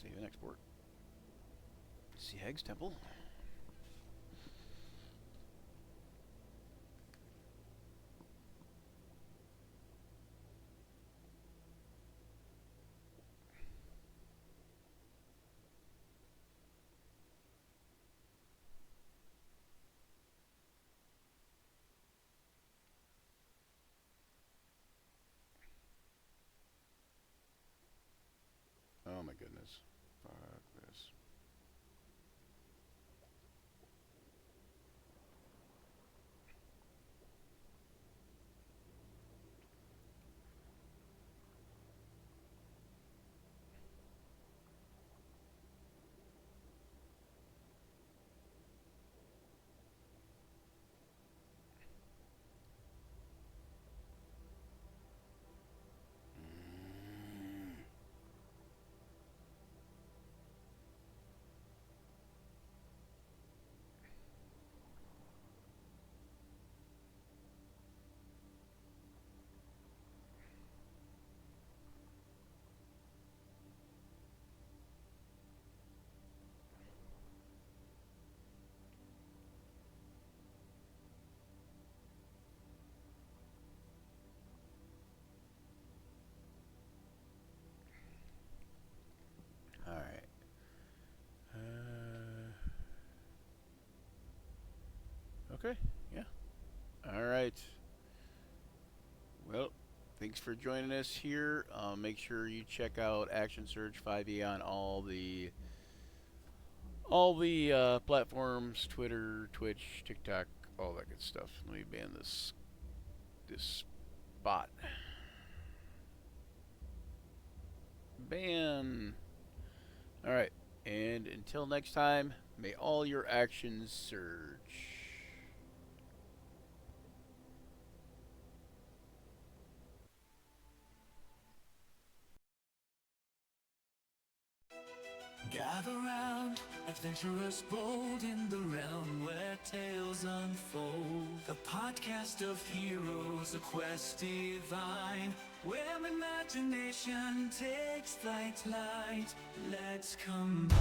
save and export. See Heg's Temple. Oh my goodness. Fuck this. Alright. Okay, yeah. Alright. Well, thanks for joining us here. Make sure you check out Action Surge 5e on all the platforms, Twitter, Twitch, TikTok, all that good stuff. Let me ban this spot. Ban. Alright, and until next time, may all your actions surge. Gather round, adventurers bold in the realm where tales unfold. The podcast of heroes, a quest divine, where imagination takes flight. Let's combine.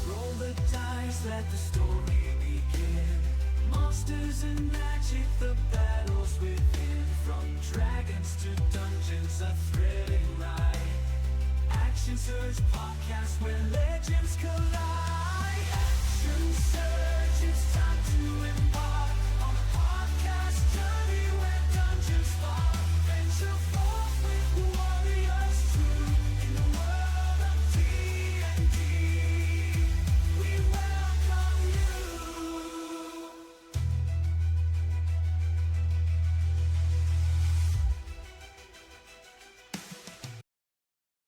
Roll the dice, let the story begin. Monsters and magic, the battles within. From dragons to dungeons, a thrilling ride. Action Surge Podcast.